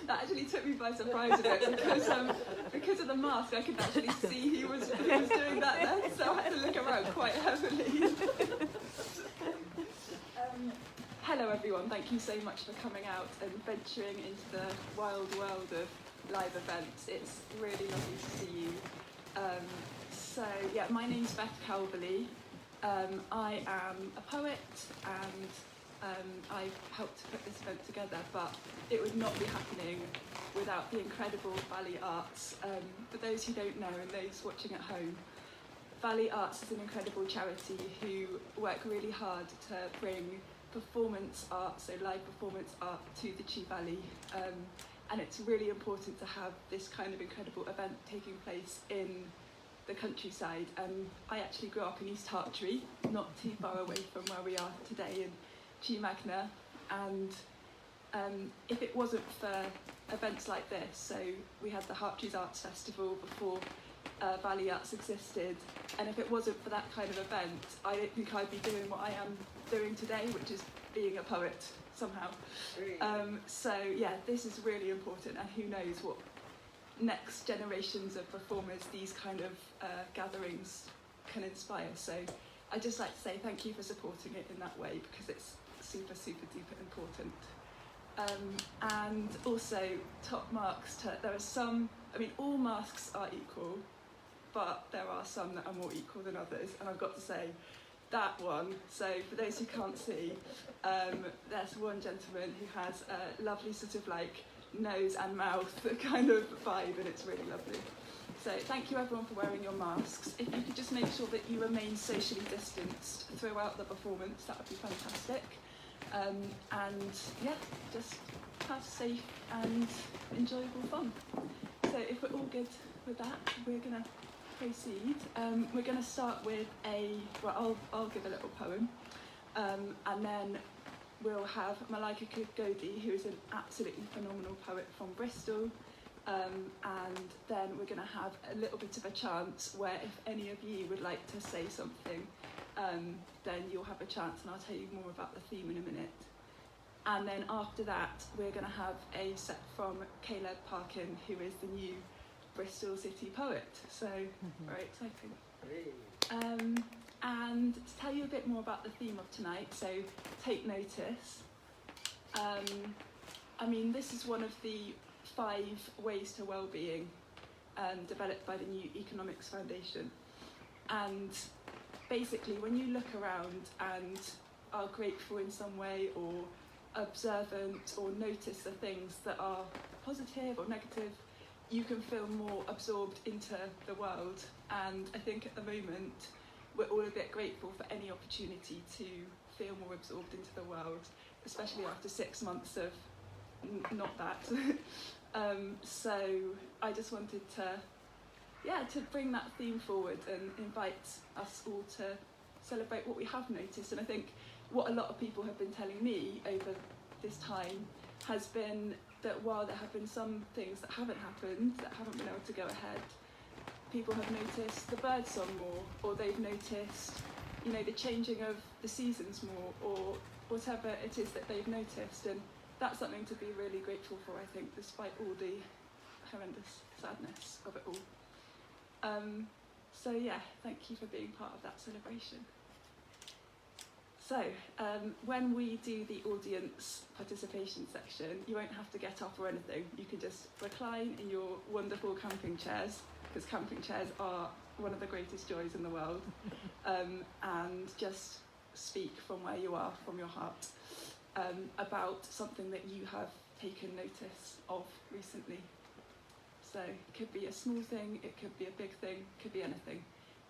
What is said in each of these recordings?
That actually took me by surprise a bit because of the mask. I could actually see he was doing that then, so I had to look around quite heavily. Hello everyone, thank you so much for coming out and venturing into the wild world of live events. It's really lovely to see you. So yeah, my name's Beth Calverley. I am a poet and I helped to put this event together, but it would not be happening without the incredible Valley Arts. For those who don't know and those watching at home, Valley Arts is an incredible charity who work really hard to bring performance art, so live performance art, to the Chew Valley. And it's really important to have this kind of incredible event taking place in the countryside. I actually grew up in East Hartree, not too far away from where we are today in Chew Magna. And if it wasn't for events like this, so we had the Hartrees Arts Festival before Valley Arts existed, and if it wasn't for that kind of event, I don't think I'd be doing what I am doing today, which is being a poet somehow. So yeah, this is really important, and who knows what next generations of performers these kind of gatherings can inspire. So I'd just like to say thank you for supporting it in that way, because it's super, super duper important. And also top marks there are some, I mean, all masks are equal, but there are some that are more equal than others, and I've got to say that one. So for those who can't see, there's one gentleman who has a lovely sort of like nose and mouth kind of vibe, and it's really lovely. So thank you everyone for wearing your masks. If you could just make sure that you remain socially distanced throughout the performance, that would be fantastic. And yeah, just have safe and enjoyable fun. So if we're all good with that, we're going to proceed. We're going to start with I'll give a little poem, and then we'll have Malaika Kegode, who is an absolutely phenomenal poet from Bristol, and then we're going to have a little bit of a chance where if any of you would like to say something, then you'll have a chance, and I'll tell you more about the theme in a minute. And then after that, we're going to have a set from Caleb Parkin, who is the new Bristol City Poet. So very exciting. And to tell you a bit more about the theme of tonight, so take notice. I mean, this is one of the 5 ways to well-being developed by the New Economics Foundation. And basically, when you look around and are grateful in some way, or observant, or notice the things that are positive or negative, you can feel more absorbed into the world. And I think at the moment, we're all a bit grateful for any opportunity to feel more absorbed into the world, especially after 6 months of not that. So I just wanted to bring that theme forward and invite us all to celebrate what we have noticed. And I think what a lot of people have been telling me over this time has been that while there have been some things that haven't happened, that haven't been able to go ahead, people have noticed the birdsong more, or they've noticed, you know, the changing of the seasons more, or whatever it is that they've noticed. And that's something to be really grateful for, I think, despite all the horrendous sadness of it all. So yeah, thank you for being part of that celebration. So when we do the audience participation section, you won't have to get up or anything. You can just recline in your wonderful camping chairs, because camping chairs are one of the greatest joys in the world, and just speak from where you are, from your heart, about something that you have taken notice of recently. So it could be a small thing, it could be a big thing, it could be anything.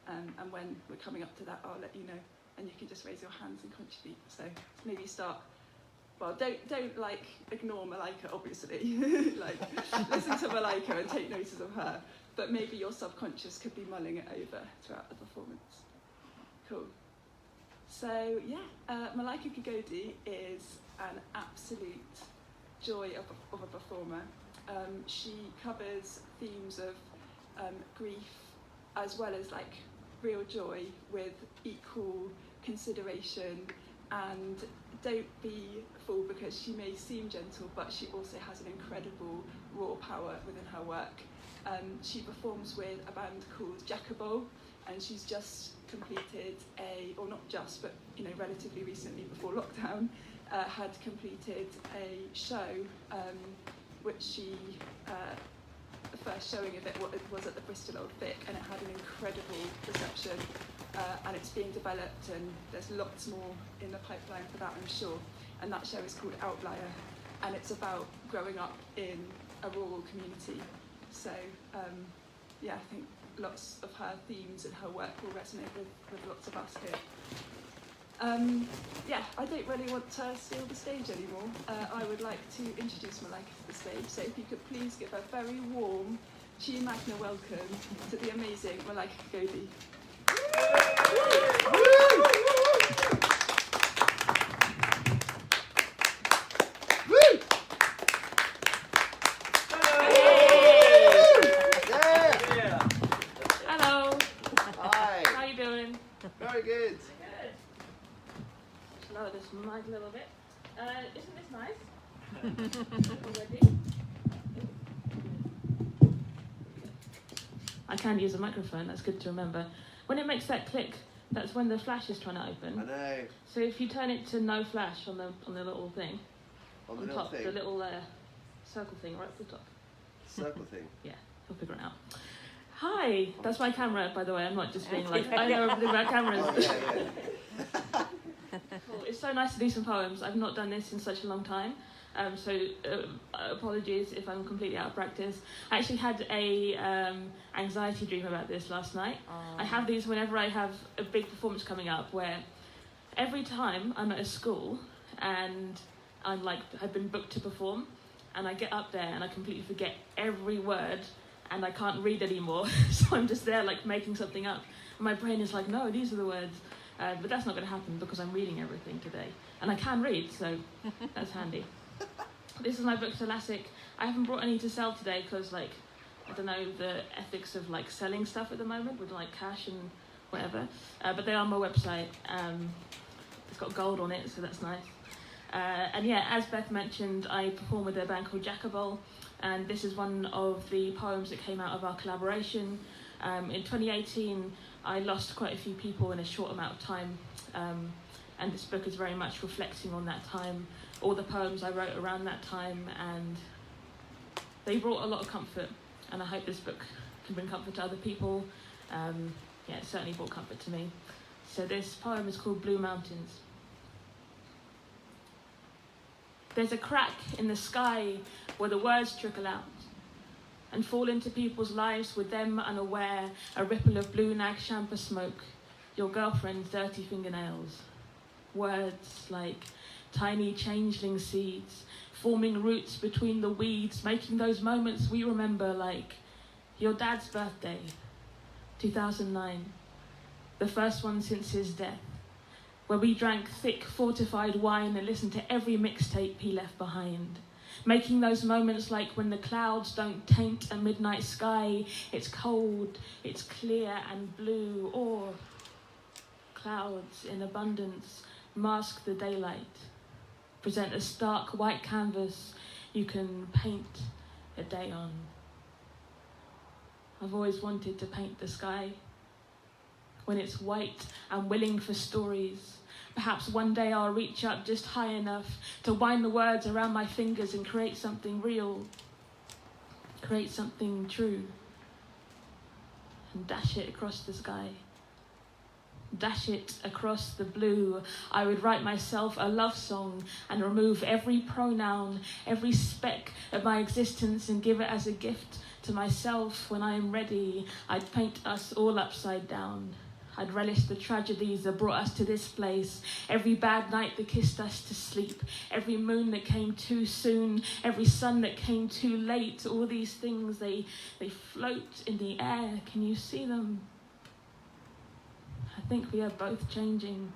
And when we're coming up to that, I'll let you know, and you can just raise your hands and contribute. So maybe start. Well, don't like ignore Malaika, obviously. Like listen to Malaika and take notice of her. But maybe your subconscious could be mulling it over throughout the performance. Cool. So yeah, Malaika Kegode is an absolute joy of a performer. She covers themes of grief as well as like real joy with equal consideration and don't be fooled because she may seem gentle, but she also has an incredible raw power within her work. She performs with a band called Jacobol, and she's just completed or not just, but relatively recently before lockdown, had completed a show which she the first showing of it was at the Bristol Old Vic, and it had an incredible reception, and it's being developed, and there's lots more in the pipeline for that, I'm sure. And that show is called Outlier, and it's about growing up in a rural community. So I think lots of her themes and her work will resonate with lots of us here. I don't really want to steal the stage anymore. I would like to introduce Malaika to the stage, so if you could please give a very warm Chi Magna welcome to the amazing Malaika Kegode. Hello. Hi. How are you doing? Very good. Just lower this mic a little bit. Isn't this nice? Already? I can use a microphone, that's good to remember. When it makes that click, that's when the flash is trying to open. I know. So if you turn it to no flash on the little thing, On the on little top, thing. the little circle thing right at the top. Circle thing. Yeah, you'll figure it out. Hi, that's my camera, by the way. I'm not just being like, I know everything about cameras. Oh, yeah. Cool. It's so nice to do some poems. I've not done this in such a long time, so apologies if I'm completely out of practice. I actually had a anxiety dream about this last night. I have these whenever I have a big performance coming up, where every time I'm at a school and I've been booked to perform, and I get up there and I completely forget every word and I can't read anymore, so I'm just there making something up. And my brain is like, no, these are the words. But that's not going to happen because I'm reading everything today. And I can read, so that's handy. This is my book, Thoracic. I haven't brought any to sell today because, I don't know, the ethics of, selling stuff at the moment with, cash and whatever. But they're on my website. It's got gold on it, so that's nice. As Beth mentioned, I perform with a band called Jacobol, and this is one of the poems that came out of our collaboration. In 2018, I lost quite a few people in a short amount of time, and this book is very much reflecting on that time, all the poems I wrote around that time, and they brought a lot of comfort, and I hope this book can bring comfort to other people. It certainly brought comfort to me. So this poem is called Blue Mountains. There's a crack in the sky where the words trickle out and fall into people's lives with them unaware, a ripple of blue nag champa smoke, your girlfriend's dirty fingernails. Words like tiny changeling seeds, forming roots between the weeds, making those moments we remember like your dad's birthday, 2009, the first one since his death, where we drank thick fortified wine and listened to every mixtape he left behind. Making those moments like when the clouds don't taint a midnight sky, it's cold, it's clear and blue, or clouds in abundance mask the daylight, present a stark white canvas you can paint a day on. I've always wanted to paint the sky when it's white and willing for stories. Perhaps one day I'll reach up just high enough to wind the words around my fingers and create something real, create something true, and dash it across the sky. Dash it across the blue. I would write myself a love song and remove every pronoun, every speck of my existence and give it as a gift to myself when I am ready. I'd paint us all upside down. I'd relish the tragedies that brought us to this place. Every bad night that kissed us to sleep. Every moon that came too soon. Every sun that came too late. All these things, they float in the air. Can you see them? I think we are both changing.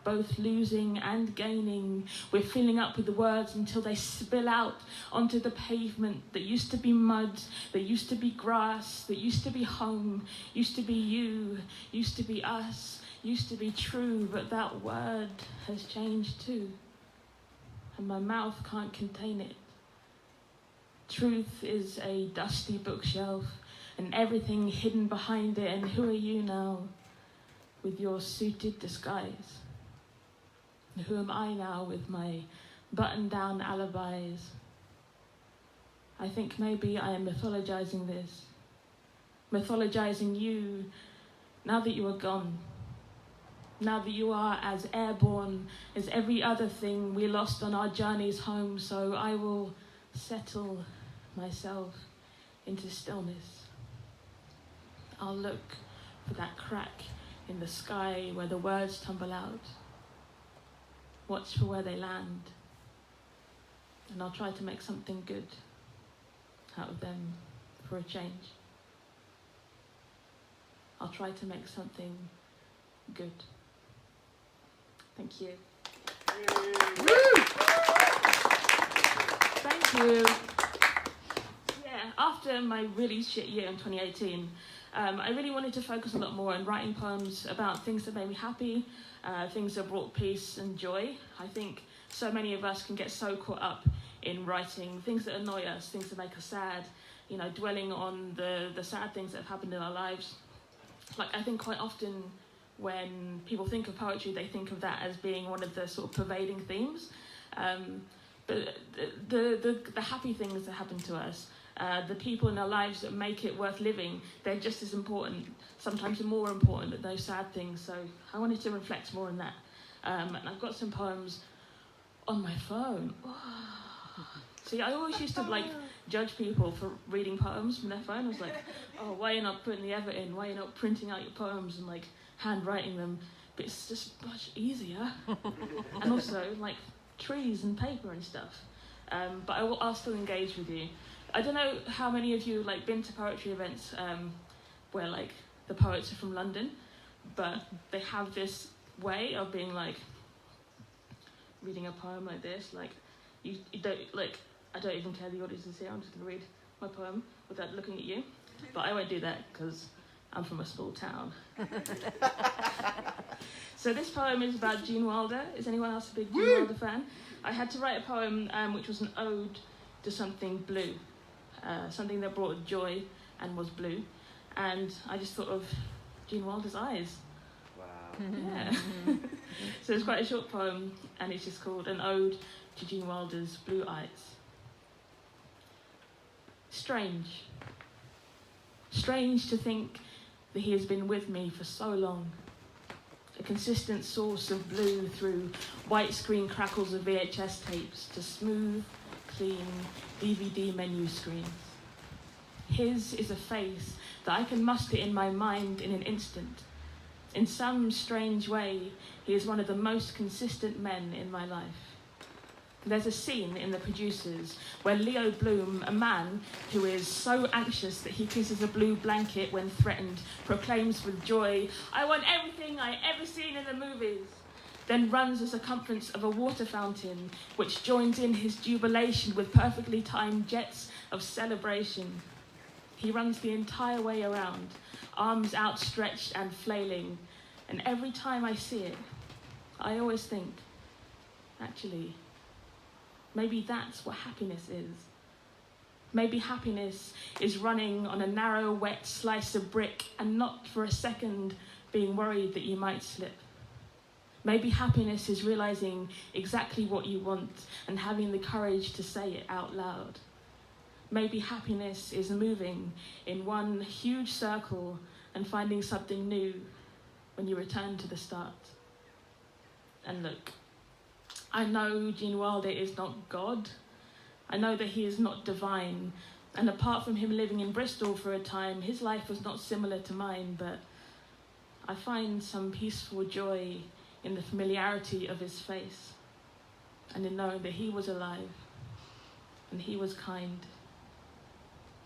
Both losing and gaining. We're filling up with the words until they spill out onto the pavement that used to be mud, that used to be grass, that used to be home, used to be you, used to be us, used to be true, but that word has changed too. And my mouth can't contain it. Truth is a dusty bookshelf, and everything hidden behind it, and who are you now, with your suited disguise? And who am I now, with my button-down alibis? I think maybe I am mythologizing this, mythologizing you, now that you are gone, now that you are as airborne as every other thing we lost on our journeys home, so I will settle myself into stillness. I'll look for that crack in the sky where the words tumble out, watch for where they land, and I'll try to make something good out of them for a change. I'll try to make something good. Thank you. Thank you. Yeah, after my really shit year in 2018, I really wanted to focus a lot more on writing poems about things that made me happy, things that brought peace and joy. I think so many of us can get so caught up in writing things that annoy us, things that make us sad, you know, dwelling on the sad things that have happened in our lives. Like, I think quite often when people think of poetry, they think of that as being one of the sort of pervading themes. But the happy things that happen to us, the people in our lives that make it worth living, they're just as important, sometimes more important than those sad things. So I wanted to reflect more on that. And I've got some poems on my phone. See, I always used to judge people for reading poems from their phone. I was like, oh, why are you not putting the effort in? Why are you not printing out your poems and handwriting them? But it's just much easier. And also trees and paper and stuff. But I'll still engage with you. I don't know how many of you been to poetry events where the poets are from London, but they have this way of being reading a poem like this. You don't I don't even care the audience is here. I'm just going to read my poem without looking at you. But I won't do that because I'm from a small town. So this poem is about Gene Wilder. Is anyone else a big Gene Wilder fan? I had to write a poem which was an ode to something blue, something that brought joy and was blue. And I just thought of Gene Wilder's eyes. Wow. Yeah. So it's quite a short poem, and it's just called An Ode to Gene Wilder's Blue Eyes. Strange. Strange to think that he has been with me for so long. A consistent source of blue through white screen crackles of VHS tapes to smooth, clean DVD menu screens. His is a face that I can muster in my mind in an instant. In some strange way, he is one of the most consistent men in my life. There's a scene in The Producers where Leo Bloom, a man who is so anxious that he kisses a blue blanket when threatened, proclaims with joy, "I want everything I ever seen in the movies," then runs the circumference of a water fountain, which joins in his jubilation with perfectly timed jets of celebration. He runs the entire way around, arms outstretched and flailing, and every time I see it, I always think, actually, maybe that's what happiness is. Maybe happiness is running on a narrow, wet slice of brick and not for a second being worried that you might slip. Maybe happiness is realizing exactly what you want and having the courage to say it out loud. Maybe happiness is moving in one huge circle and finding something new when you return to the start. And look, I know Gene Wilder is not God. I know that he is not divine. And apart from him living in Bristol for a time, his life was not similar to mine, but I find some peaceful joy in the familiarity of his face and in knowing that he was alive and he was kind.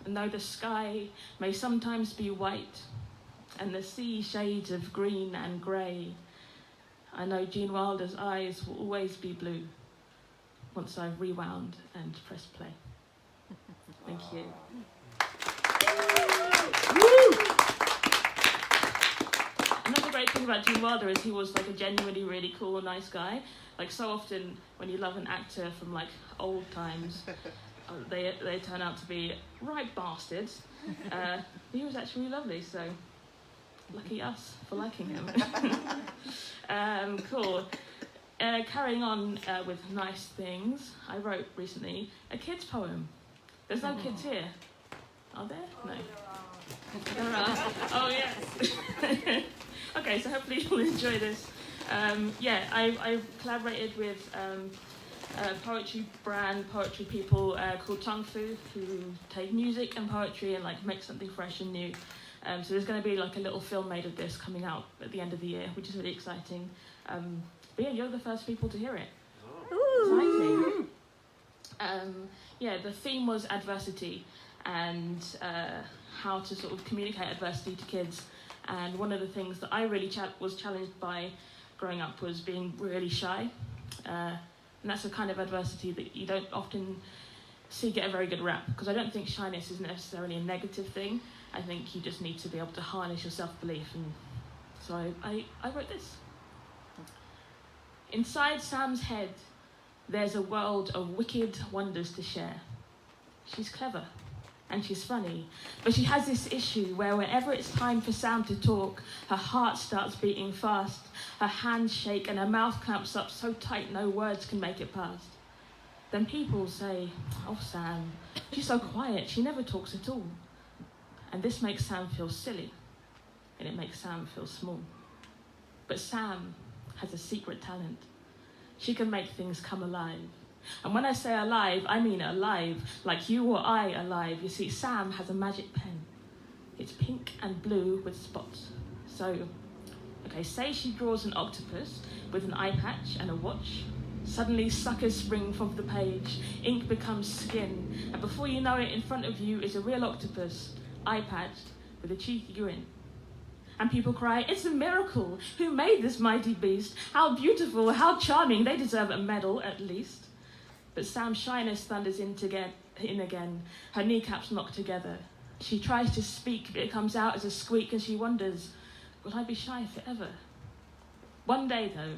And though the sky may sometimes be white and the sea shades of green and grey, I know Gene Wilder's eyes will always be blue once I've rewound and pressed play. Thank you. Another great great thing about Gene Wilder is he was like a genuinely really cool, nice guy. Like so often when you love an actor from like old times, they turn out to be right bastards. He was actually lovely, so lucky us for liking him. Cool. Carrying on with nice things, I wrote recently a kids poem. There's no kids here. Are there? No. There are. Oh, yes. Okay, so hopefully you'll enjoy this. I've collaborated with a poetry brand, poetry people called Tung Fu, who take music and poetry and like make something fresh and new. So there's going to be like a little film made of this coming out at the end of the year, which is really exciting. But yeah, you're the first people to hear it. Exciting. The theme was adversity and how to sort of communicate adversity to kids. And one of the things that I really was challenged by growing up was being really shy. And that's a kind of adversity that you don't often see get a very good rap, because I don't think shyness is necessarily a negative thing. I think you just need to be able to harness your self-belief. And so I wrote this. Inside Sam's head, there's a world of wicked wonders to share. She's clever and she's funny, but she has this issue where whenever it's time for Sam to talk, her heart starts beating fast, her hands shake and her mouth clamps up so tight no words can make it past. Then people say, "Oh, Sam, she's so quiet, she never talks at all." And this makes Sam feel silly, and it makes Sam feel small. But Sam has a secret talent. She can make things come alive. And when I say alive, I mean alive, like you or I alive. You see, Sam has a magic pen. It's pink and blue with spots. So, okay, say she draws an octopus with an eye patch and a watch. Suddenly suckers spring from the page, ink becomes skin, and before you know it, in front of you is a real octopus, eye patched, with a cheeky grin. And people cry, "It's a miracle! Who made this mighty beast? How beautiful, how charming, they deserve a medal at least." But Sam's shyness thunders in again, her kneecaps knock together. She tries to speak, but it comes out as a squeak, and she wonders, will I be shy forever? One day, though,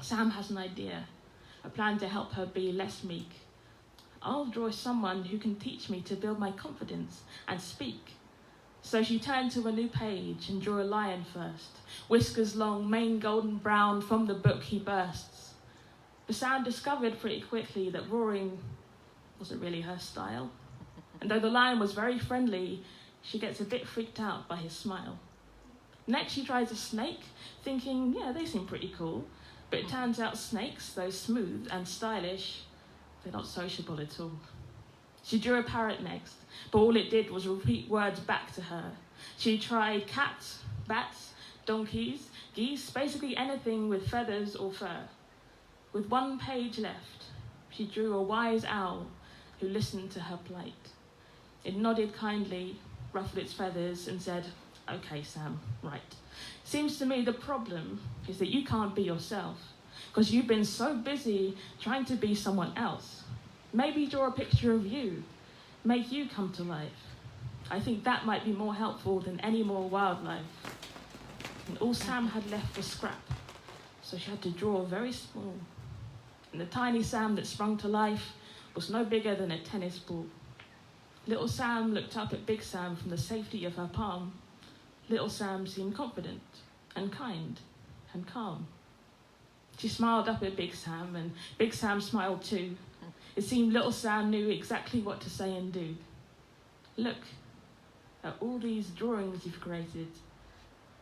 Sam has an idea, a plan to help her be less meek. I'll draw someone who can teach me to build my confidence and speak. So she turned to a new page and drew a lion first, whiskers long, mane golden brown, from the book he bursts. But Sam discovered pretty quickly that roaring wasn't really her style. And though the lion was very friendly, she gets a bit freaked out by his smile. Next she tries a snake, thinking, yeah, they seem pretty cool. But it turns out snakes, though smooth and stylish, they're not sociable at all. She drew a parrot next, but all it did was repeat words back to her. She tried cats, bats, donkeys, geese, basically anything with feathers or fur. With one page left, she drew a wise owl who listened to her plight. It nodded kindly, ruffled its feathers, and said, "Okay, Sam, right. Seems to me the problem is that you can't be yourself, because you've been so busy trying to be someone else. Maybe draw a picture of you, make you come to life. I think that might be more helpful than any more wildlife." And all Sam had left was scrap, so she had to draw very small. And the tiny Sam that sprung to life was no bigger than a tennis ball. Little Sam looked up at Big Sam from the safety of her palm. Little Sam seemed confident and kind and calm. She smiled up at Big Sam, and Big Sam smiled too. It seemed little Sam knew exactly what to say and do. Look at all these drawings you've created,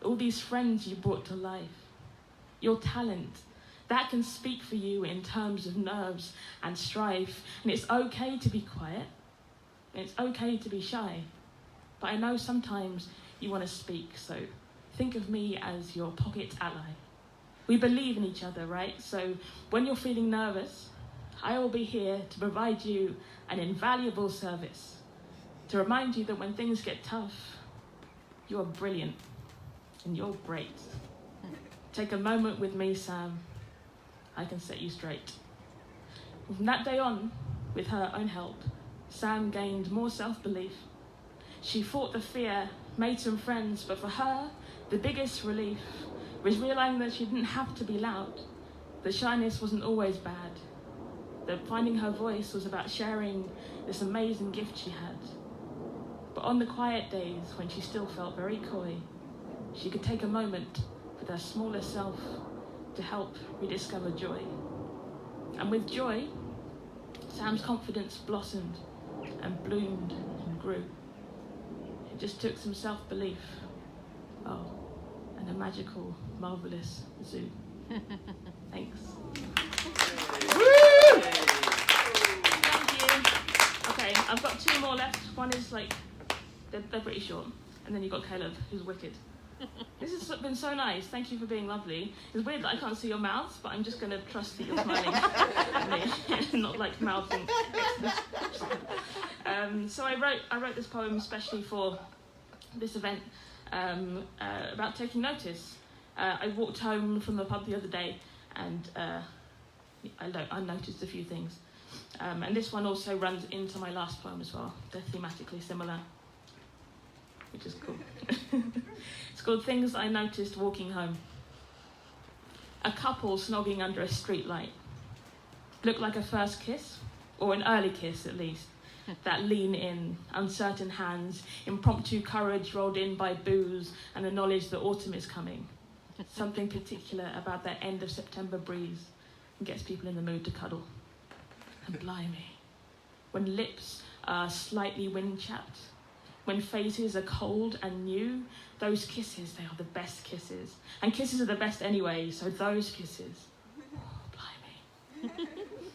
all these friends you brought to life. Your talent, that can speak for you in terms of nerves and strife, and it's okay to be quiet, and it's okay to be shy. But I know sometimes you want to speak, so think of me as your pocket ally. We believe in each other, right? So when you're feeling nervous, I will be here to provide you an invaluable service, to remind you that when things get tough, you're brilliant and you're great. Take a moment with me, Sam. I can set you straight. From that day on, with her own help, Sam gained more self-belief. She fought the fear, made some friends, but for her, The biggest relief was realising that she didn't have to be loud, that shyness wasn't always bad, that finding her voice was about sharing this amazing gift she had. But on the quiet days when she still felt very coy, she could take a moment with her smaller self to help rediscover joy. And with joy, Sam's confidence blossomed and bloomed and grew. It just took some self-belief. Oh, and a magical, marvellous zoo. Thanks. Woo! Thank you. Okay, I've got two more left. One is like, they're pretty short. And then you've got Caleb, who's wicked. This has been so nice. Thank you for being lovely. It's weird that I can't see your mouths, but I'm just going to trust that you're smiling at me, not like mouthing. So I wrote this poem especially for this event about taking notice. I walked home from the pub the other day, and I noticed a few things. And this one also runs into my last poem as well. They're thematically similar, which is cool. It's called Things I Noticed Walking Home. A couple snogging under a streetlight. Looked like a first kiss, or an early kiss at least. That lean in, uncertain hands, impromptu courage rolled in by booze and the knowledge that autumn is coming. Something particular about that end of September breeze gets people in the mood to cuddle. And blimey, when lips are slightly wind-chapped, when faces are cold and new, those kisses, they are the best kisses. And kisses are the best anyway, so those kisses, oh, blimey.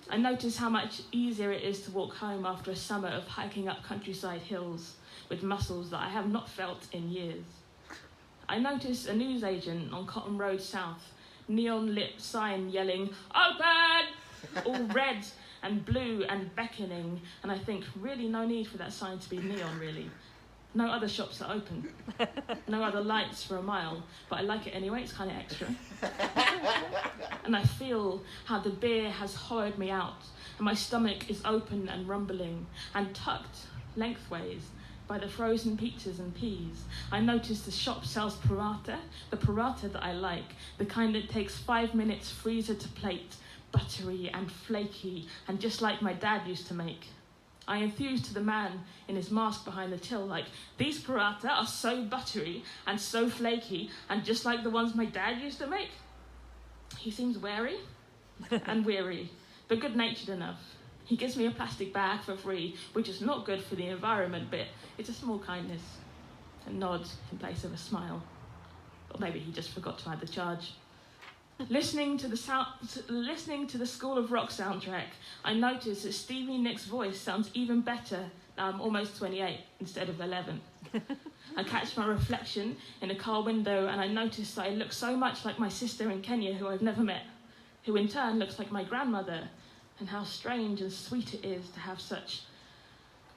I notice how much easier it is to walk home after a summer of hiking up countryside hills with muscles that I have not felt in years. I notice a newsagent on Cotton Road South, neon-lit sign yelling, "Open!" all red and blue and beckoning, and I think, really no need for that sign to be neon, really. No other shops are open. No other lights for a mile, but I like it anyway, it's kind of extra. And I feel how the beer has hollowed me out, and my stomach is open and rumbling, and tucked lengthways by the frozen pizzas and peas. I notice the shop sells paratha, the paratha that I like, the kind that takes 5 minutes freezer to plate, buttery and flaky, and just like my dad used to make. I enthused to the man in his mask behind the till, like, these paratha are so buttery and so flaky and just like the ones my dad used to make. He seems wary and weary, but good-natured enough. He gives me a plastic bag for free, which is not good for the environment, but it's a small kindness. A nod in place of a smile. Or maybe he just forgot to add the charge. Listening to the School of Rock soundtrack, I noticed that Stevie Nicks' voice sounds even better now I'm almost 28 instead of 11. I catch my reflection in a car window and I notice that I look so much like my sister in Kenya, who I've never met, who in turn looks like my grandmother, and how strange and sweet it is to have such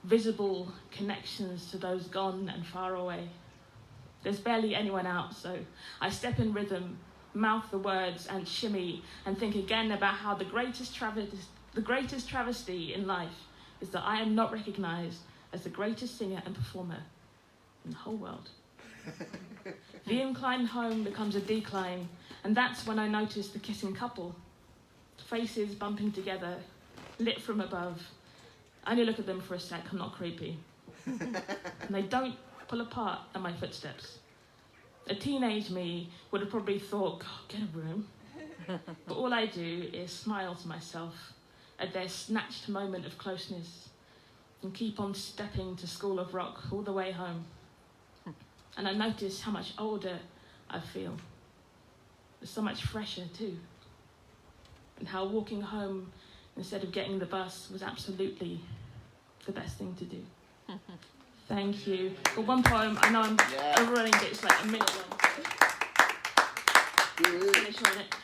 visible connections to those gone and far away. There's barely anyone out, so I step in rhythm, mouth the words and shimmy and think again about how the greatest travesty in life is that I am not recognised as the greatest singer and performer in the whole world. The incline home becomes a decline, and that's when I notice the kissing couple. Faces bumping together, lit from above. I only look at them for a sec, I'm not creepy. And they don't pull apart at my footsteps. A teenage me would have probably thought, God, get a room. But all I do is smile to myself at their snatched moment of closeness and keep on stepping to School of Rock all the way home. And I notice how much older I feel. It's so much fresher too. And how walking home instead of getting the bus was absolutely the best thing to do. Thank you. For one poem, I know I'm overrunning it, it's like a minute long. Finish on it.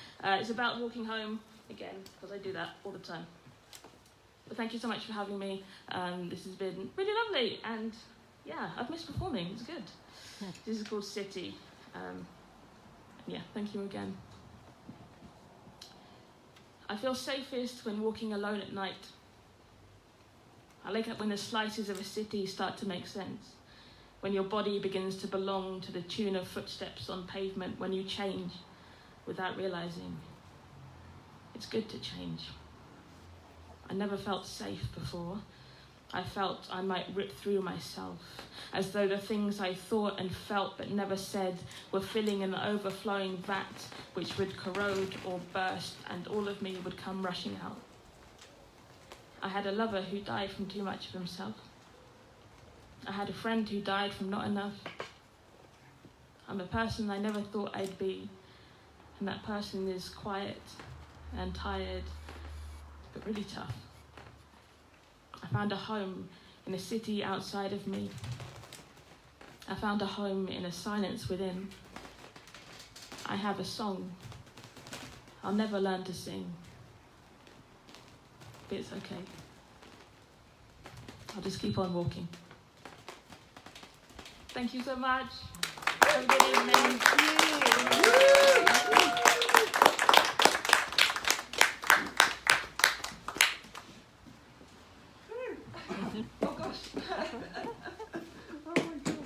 It's about walking home again, because I do that all the time. But thank you so much for having me. This has been really lovely, and yeah, I've missed performing, it's good. This is called City. Yeah, thank you again. I feel safest when walking alone at night. I wake up when the slices of a city start to make sense, when your body begins to belong to the tune of footsteps on pavement, when you change without realising. It's good to change. I never felt safe before. I felt I might rip through myself, as though the things I thought and felt but never said were filling an overflowing vat which would corrode or burst, and all of me would come rushing out. I had a lover who died from too much of himself. I had a friend who died from not enough. I'm a person I never thought I'd be, and that person is quiet and tired, but really tough. I found a home in a city outside of me. I found a home in a silence within. I have a song. I'll never learn to sing. But it's okay. I'll just keep on walking. Thank you so much. Have a good evening. Oh gosh. Oh my gosh.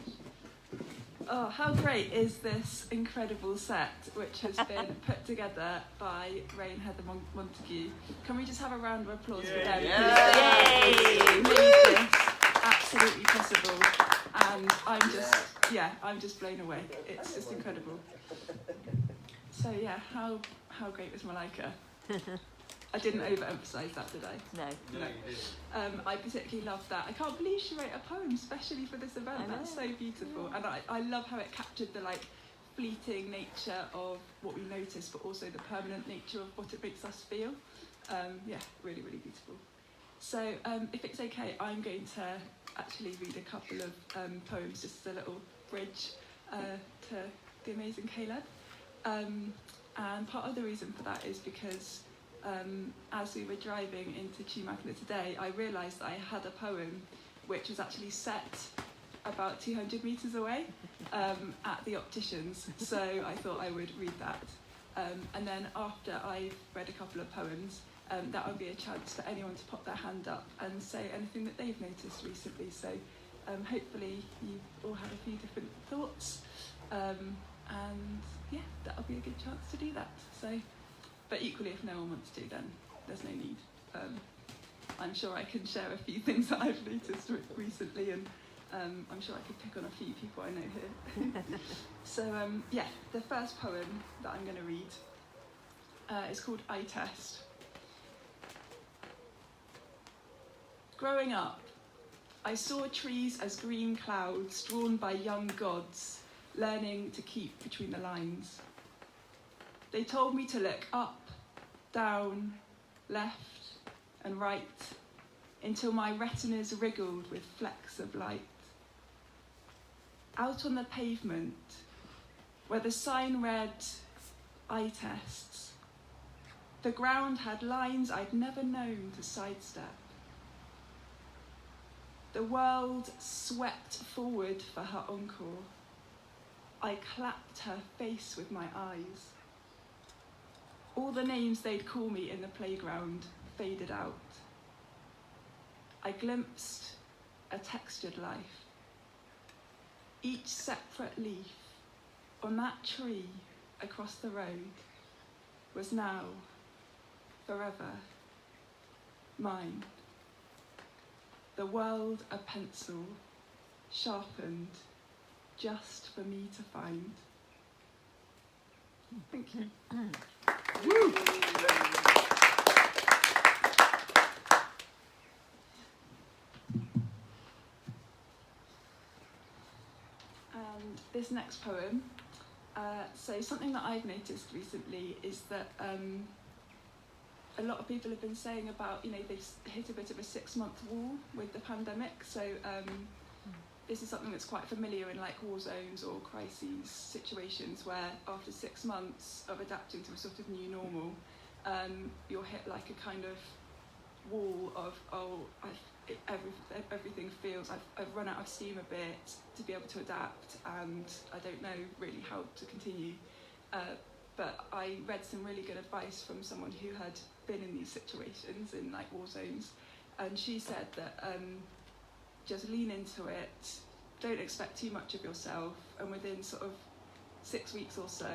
Oh, how great is this incredible set, which has been put together by Ray and Heather Montague. Can we just have a round of applause for them? Yeah. They made this absolutely possible. And I'm just blown away. It's just incredible. So yeah, how great was Malaika? I didn't overemphasise that, did I? No. I particularly loved that. I can't believe she wrote a poem especially for this event. That's so beautiful. And I love how it captured the fleeting nature of what we notice, but also the permanent nature of what it makes us feel. Really, really beautiful. So if it's okay, I'm going to actually read a couple of poems, just as a little bridge to the amazing Caleb. And part of the reason for that is because as we were driving into Chewmarket today, I realised that I had a poem which was actually set about 200 metres away at the opticians. So I thought I would read that. And then after I've read a couple of poems, that would be a chance for anyone to pop their hand up and say anything that they've noticed recently. So hopefully you've all had a few different thoughts. That'll be a good chance to do that. So. But equally, if no one wants to, then there's no need. I'm sure I can share a few things that I've noticed recently, and I'm sure I could pick on a few people I know here. So, the first poem that I'm going to read is called I Test. Growing up, I saw trees as green clouds drawn by young gods, learning to keep between the lines. They told me to look up, down, left and right, until my retinas wriggled with flecks of light. Out on the pavement, where the sign read, eye tests, the ground had lines I'd never known to sidestep. The world swept forward for her encore. I clapped her face with my eyes. All the names they'd call me in the playground faded out. I glimpsed a textured life. Each separate leaf on that tree across the road was now, forever, mine. The world a pencil, sharpened just for me to find. Thank you. Woo! And this next poem, so something that I've noticed recently is that a lot of people have been saying about, they've hit a bit of a 6-month wall with the pandemic. So this is something that's quite familiar in war zones or crises situations where after 6 months of adapting to a sort of new normal, you'll hit a kind of wall of, everything feels, I've run out of steam a bit to be able to adapt, and I don't know really how to continue. But I read some really good advice from someone who had been in these situations in war zones, and she said that just lean into it, don't expect too much of yourself, and within sort of 6 weeks or so,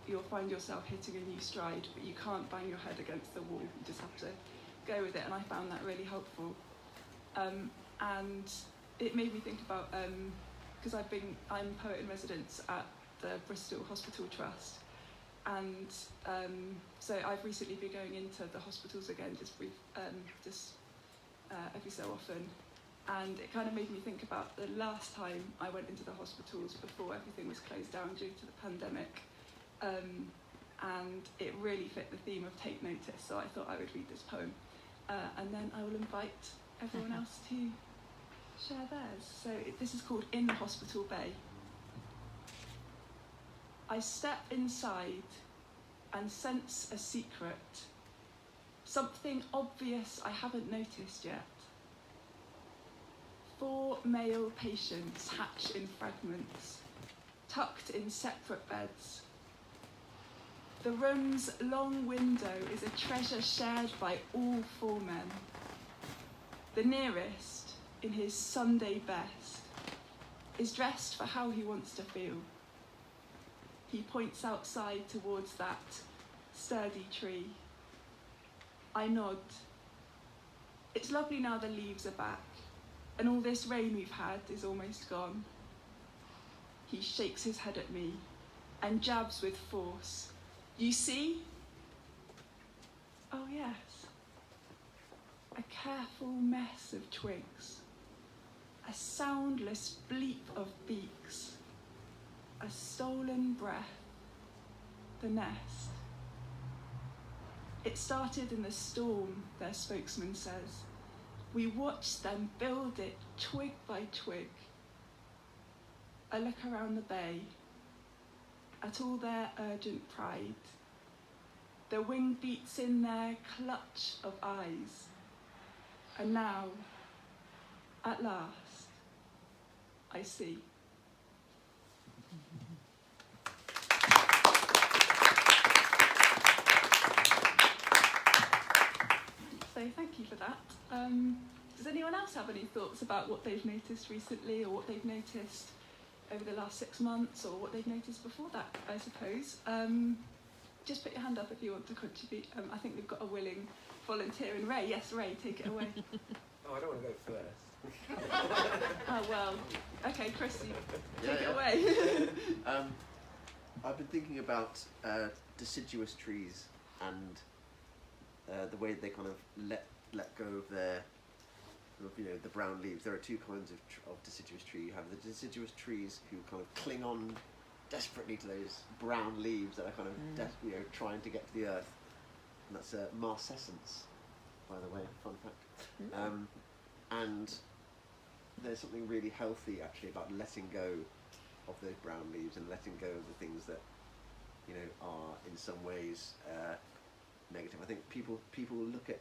you'll find yourself hitting a new stride, but you can't bang your head against the wall. You just have to go with it, and I found that really helpful. And it made me think about, because I'm poet in residence at the Bristol Hospital Trust, and so I've recently been going into the hospitals again, just every so often, and it kind of made me think about the last time I went into the hospitals before everything was closed down due to the pandemic, and it really fit the theme of take notice, so I thought I would read this poem, and then I will invite everyone else to share theirs. So this is called In the Hospital Bay. I step inside and sense a secret, something obvious I haven't noticed yet. 4 male patients hatch in fragments, tucked in separate beds. The room's long window is a treasure shared by all 4 men. The nearest, in his Sunday best, is dressed for how he wants to feel. He points outside towards that sturdy tree. I nod. It's lovely now the leaves are back, and all this rain we've had is almost gone. He shakes his head at me and jabs with force. You see? Oh yes. A careful mess of twigs. A soundless bleep of beaks. A stolen breath. The nest. It started in the storm, their spokesman says. We watched them build it twig by twig. I look around the bay, at all their urgent pride. The wing beats in their clutch of eyes. And now, at last, I see. So thank you for that. Does anyone else have any thoughts about what they've noticed recently, or what they've noticed over the last 6 months, or what they've noticed before that, I suppose? Just put your hand up if you want to contribute. I think we've got a willing volunteer in Ray. Yes, Ray, take it away. Oh, I don't want to go first. Oh, well, okay, Chris, you take it Yeah. away. I've been thinking about deciduous trees and the way they kind of let go of their, the brown leaves. There are 2 kinds of deciduous tree. You have the deciduous trees who kind of cling on desperately to those brown leaves that are kind of trying to get to the earth. And that's marcescence, by the way, fun fact. And there's something really healthy actually about letting go of those brown leaves and letting go of the things that are in some ways negative. I think people look at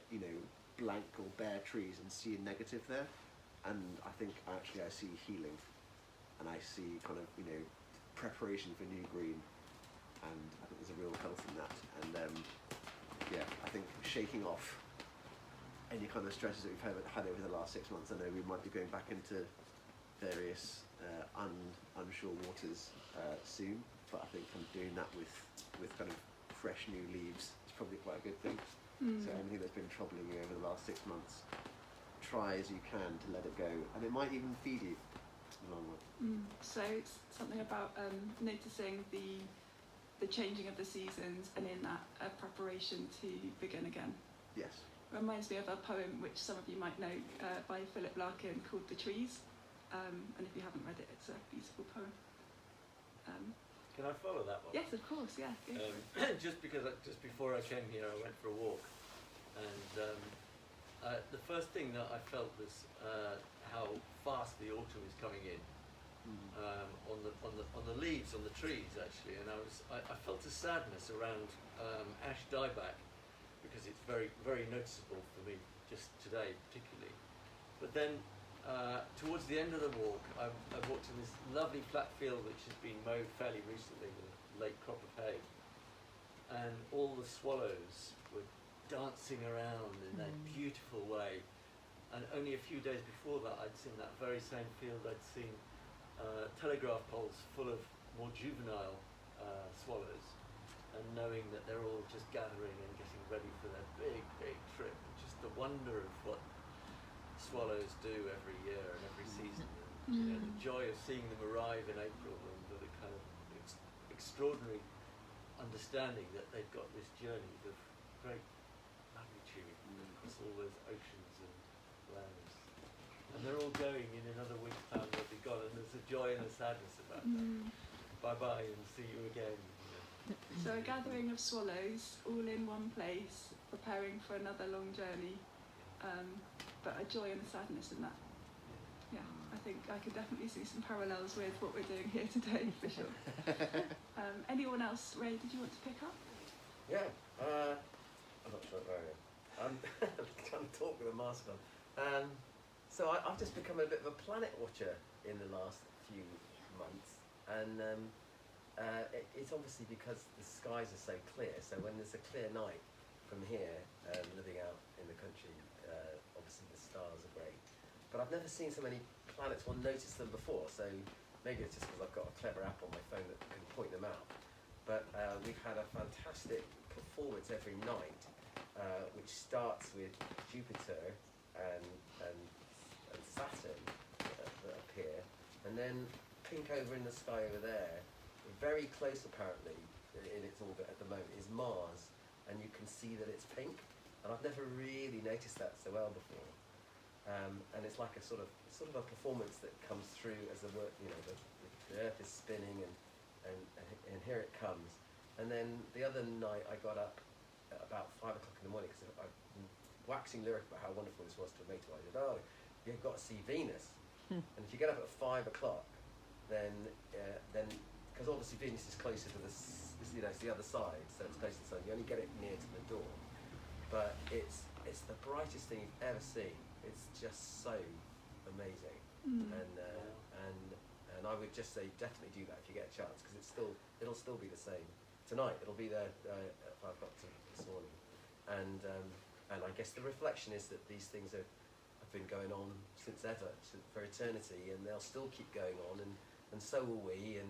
blank or bare trees and see a negative there, and I think actually I see healing, and I see kind of preparation for new green, and I think there's a real health in that. And I think shaking off any kind of stresses that we've had over the last 6 months. I know we might be going back into various unsure waters soon, but I think kind of doing that with kind of fresh new leaves is probably quite a good thing. So anything that's been troubling you over the last 6 months, try as you can to let it go, and it might even feed you in the long run. So it's something about noticing the changing of the seasons, and in that a preparation to begin again. Yes. Reminds me of a poem which some of you might know by Philip Larkin called The Trees, and if you haven't read it, it's a beautiful poem. Can I follow that one? Yes, of course, yeah. Just before I came here, I went for a walk, and the first thing that I felt was how fast the autumn is coming in. On the leaves on the trees actually, and I felt a sadness around ash dieback, because it's very, very noticeable for me just today particularly. But then towards the end of the walk, I walked in this lovely flat field which has been mowed fairly recently with a late crop of hay, and all the swallows were dancing around in that beautiful way. And only a few days before that, I'd seen that very same field, I'd seen telegraph poles full of more juvenile swallows, and knowing that they're all just gathering and getting ready for their big, big trip. Just the wonder of what swallows do every year and every season. And, you know, the joy of seeing them arrive in April, and the kind of extraordinary understanding that they've got this journey of great magnitude across all those oceans and lands. And they're all going in another week's time, they'll be gone, and there's a joy and a sadness about that. Bye-bye and see you again. You know. So a gathering of swallows all in one place, preparing for another long journey, but a joy and a sadness in that. Yeah, I think I could definitely see some parallels with what we're doing here today, for sure. Anyone else? Ray, did you want to pick up? Yeah, I'm not sure where I am. I'm trying to talk with a mask on. So I've just become a bit of a planet watcher in the last few months, and it's obviously because the skies are so clear. So when there's a clear night from here, living out in the country, obviously the stars are great. But I've never seen so many planets or noticed them before, so maybe it's just because I've got a clever app on my phone that can point them out. But we've had a fantastic performance every night, which starts with Jupiter and Saturn that appear, and then pink over in the sky over there, very close apparently in its orbit at the moment, is Mars, and you can see that it's pink, and I've never really noticed that so well before. And it's like a sort of a performance that comes through as the work, you know, the Earth is spinning, and here it comes. And then the other night I got up at about 5 o'clock in the morning because I'm waxing lyric about how wonderful this was to a mate of mine. I said, "Oh, you've got to see Venus." And if you get up at 5 o'clock, then because obviously Venus is closer to you know, it's the other side, so it's closer to the sun. You only get it near to the door, but it's the brightest thing you've ever seen. It's just so amazing, and I would just say definitely do that if you get a chance, because it'll still be the same tonight. It'll be there at 5 o'clock this morning, and I guess the reflection is that these things have been going on since ever, for eternity, and they'll still keep going on, and so will we, and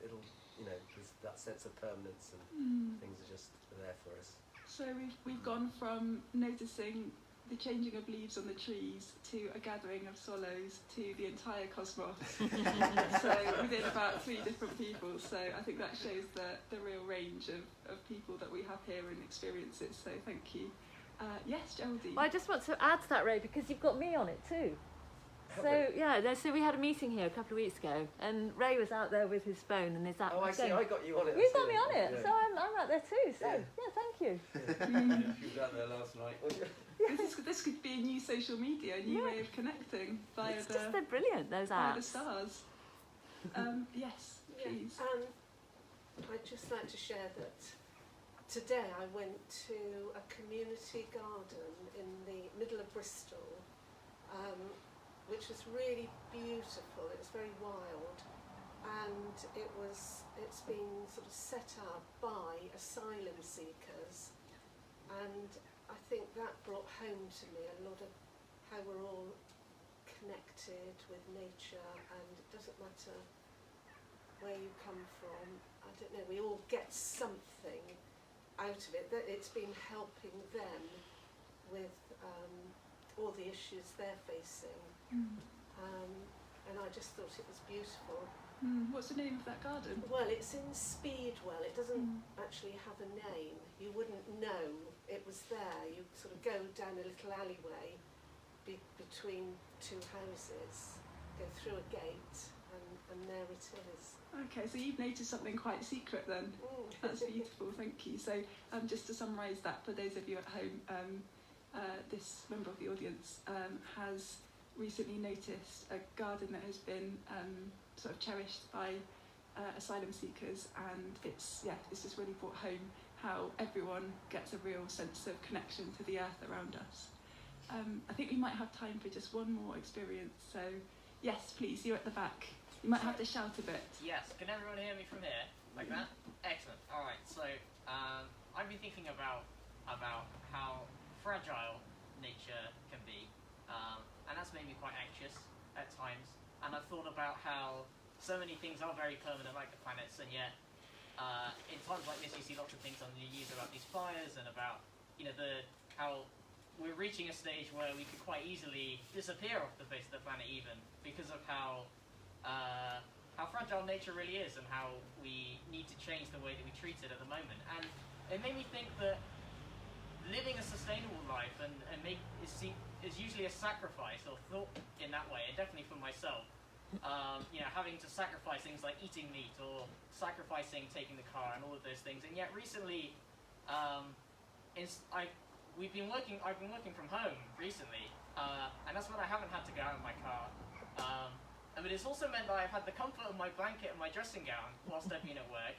it'll, you know, there's that sense of permanence, and things are just there for us. So we've gone from noticing the changing of leaves on the trees to a gathering of swallows to the entire cosmos. So within about 3 different people. So I think that shows the real range of people that we have here and experiences. So thank you. Yes, Geraldine. Well, I just want to add to that, Ray, because you've got me on it too. So we had a meeting here a couple of weeks ago, and Ray was out there with his phone and his app. Oh, I see. I got you on it. You got me on it, yeah. so I'm out there too. So yeah, thank you. She was out there last night. This could be a new social media, a new way of connecting via They're brilliant, those via apps. the stars. Yes, please. I'd just like to share that today I went to a community garden in the middle of Bristol, which was really beautiful. It was very wild, and it's been sort of set up by asylum seekers, and I think that brought home to me a lot of how we're all connected with nature, and it doesn't matter where you come from. I don't know, we all get something out of it. That it's been helping them with all the issues they're facing. And I just thought it was beautiful. What's the name of that garden? Well, it's in Speedwell. It doesn't actually have a name. You wouldn't know it was there. You sort of go down a little alleyway between 2 houses, go through a gate, and there it is. Okay, so you've noticed something quite secret then. That's beautiful, thank you. So just to summarise that for those of you at home, this member of the audience has recently noticed a garden that has been sort of cherished by asylum seekers, and it's just really brought home how everyone gets a real sense of connection to the earth around us. I think we might have time for just one more experience, so yes, please, you're at the back. You might have to shout a bit. Yes, can everyone hear me from here? Like that? Excellent. Alright, so I've been thinking about how fragile nature can be, and that's made me quite anxious at times. And I've thought about how so many things are very permanent, like the planets, and yet in times like this, you see lots of things on the news about these fires and about, you know, how we're reaching a stage where we could quite easily disappear off the face of the planet, even because of how fragile nature really is and how we need to change the way that we treat it at the moment. And it made me think that living a sustainable life is usually a sacrifice, or thought in that way, and definitely for myself. You know, having to sacrifice things like eating meat or sacrificing taking the car and all of those things. And yet recently, I've been working from home recently, and that's when I haven't had to go out in my car. But it's also meant that I've had the comfort of my blanket and my dressing gown whilst I've been at work.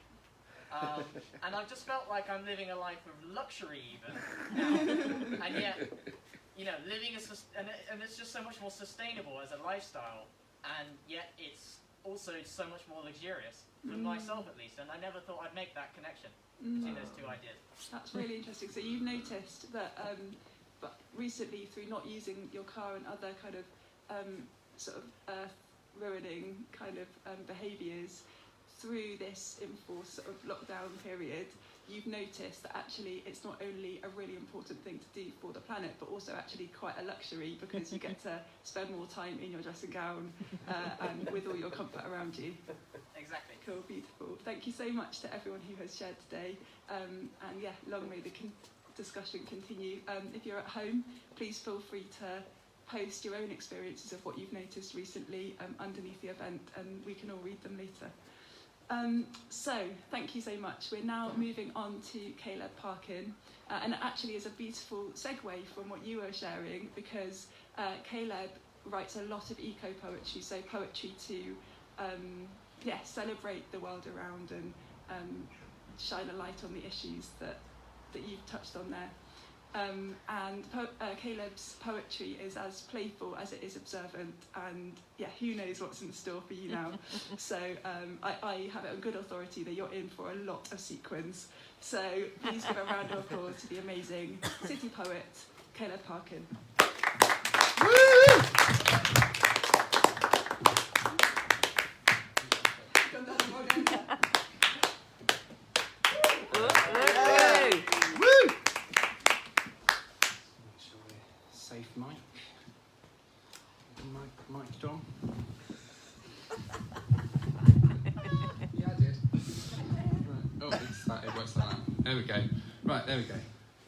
And I've just felt like I'm living a life of luxury even now. And yet, you know, and it's just so much more sustainable as a lifestyle, and yet it's also so much more luxurious, for myself at least, and I never thought I'd make that connection between those two ideas. That's really interesting. So you've noticed that but recently, through not using your car and other kind of sort of earth-ruining kind of behaviours, through this enforced sort of lockdown period, you've noticed that actually it's not only a really important thing to do for the planet, but also actually quite a luxury, because you get to spend more time in your dressing gown and with all your comfort around you. Exactly. Cool, beautiful. Thank you so much to everyone who has shared today. And yeah, long may the discussion continue. If you're at home, please feel free to post your own experiences of what you've noticed recently underneath the event, and we can all read them later. So, thank you so much. We're now moving on to Caleb Parkin, and it actually is a beautiful segue from what you were sharing, because Caleb writes a lot of eco-poetry, so poetry to celebrate the world around and shine a light on the issues that you've touched on there. And Caleb's poetry is as playful as it is observant, and yeah, who knows what's in store for you now. So I have it on good authority that you're in for a lot of sequins. So please give a round of applause to the amazing city poet, Caleb Parkin. Mic'd on. Yeah, I did. Right. Oh, it works like that. There we go. Right, there we go.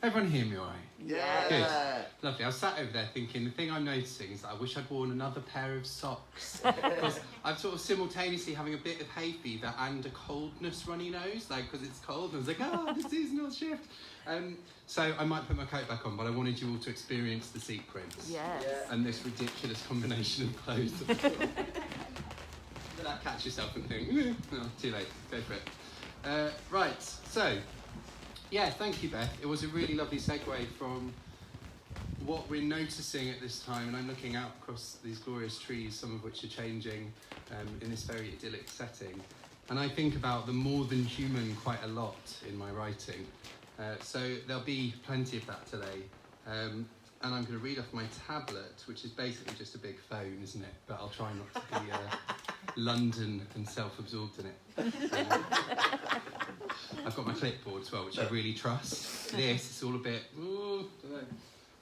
Everyone hear me all right? Yeah. Good. Lovely. I was sat over there thinking, the thing I'm noticing is that I wish I'd worn another pair of socks. Because I'm sort of simultaneously having a bit of hay fever and a coldness runny nose, like, because it's cold, and I was like, the seasonal shift. So I might put my coat back on, but I wanted you all to experience the sequins. Yes. And this ridiculous combination of clothes. That catch yourself and think, no, too late, go for it. Right, so, yeah, thank you, Beth. It was a really lovely segue from what we're noticing at this time, and I'm looking out across these glorious trees, some of which are changing in this very idyllic setting. And I think about the more than human quite a lot in my writing. So there'll be plenty of that today. And I'm going to read off my tablet, which is basically just a big phone, isn't it? But I'll try not to be London and self-absorbed in it. I've got my clipboard as well, which I really trust. This is all a bit, don't know.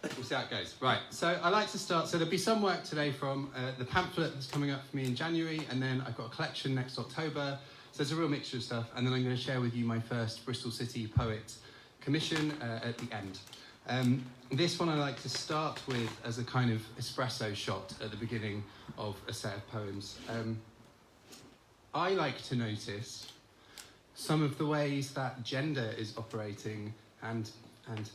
We'll see how it goes. Right, so I like to start, so there'll be some work today from the pamphlet that's coming up for me in January, and then I've got a collection next October. So there's a real mixture of stuff, and then I'm going to share with you my first Bristol City Poet commission at the end. This one I like to start with as a kind of espresso shot at the beginning of a set of poems. I like to notice some of the ways that gender is operating and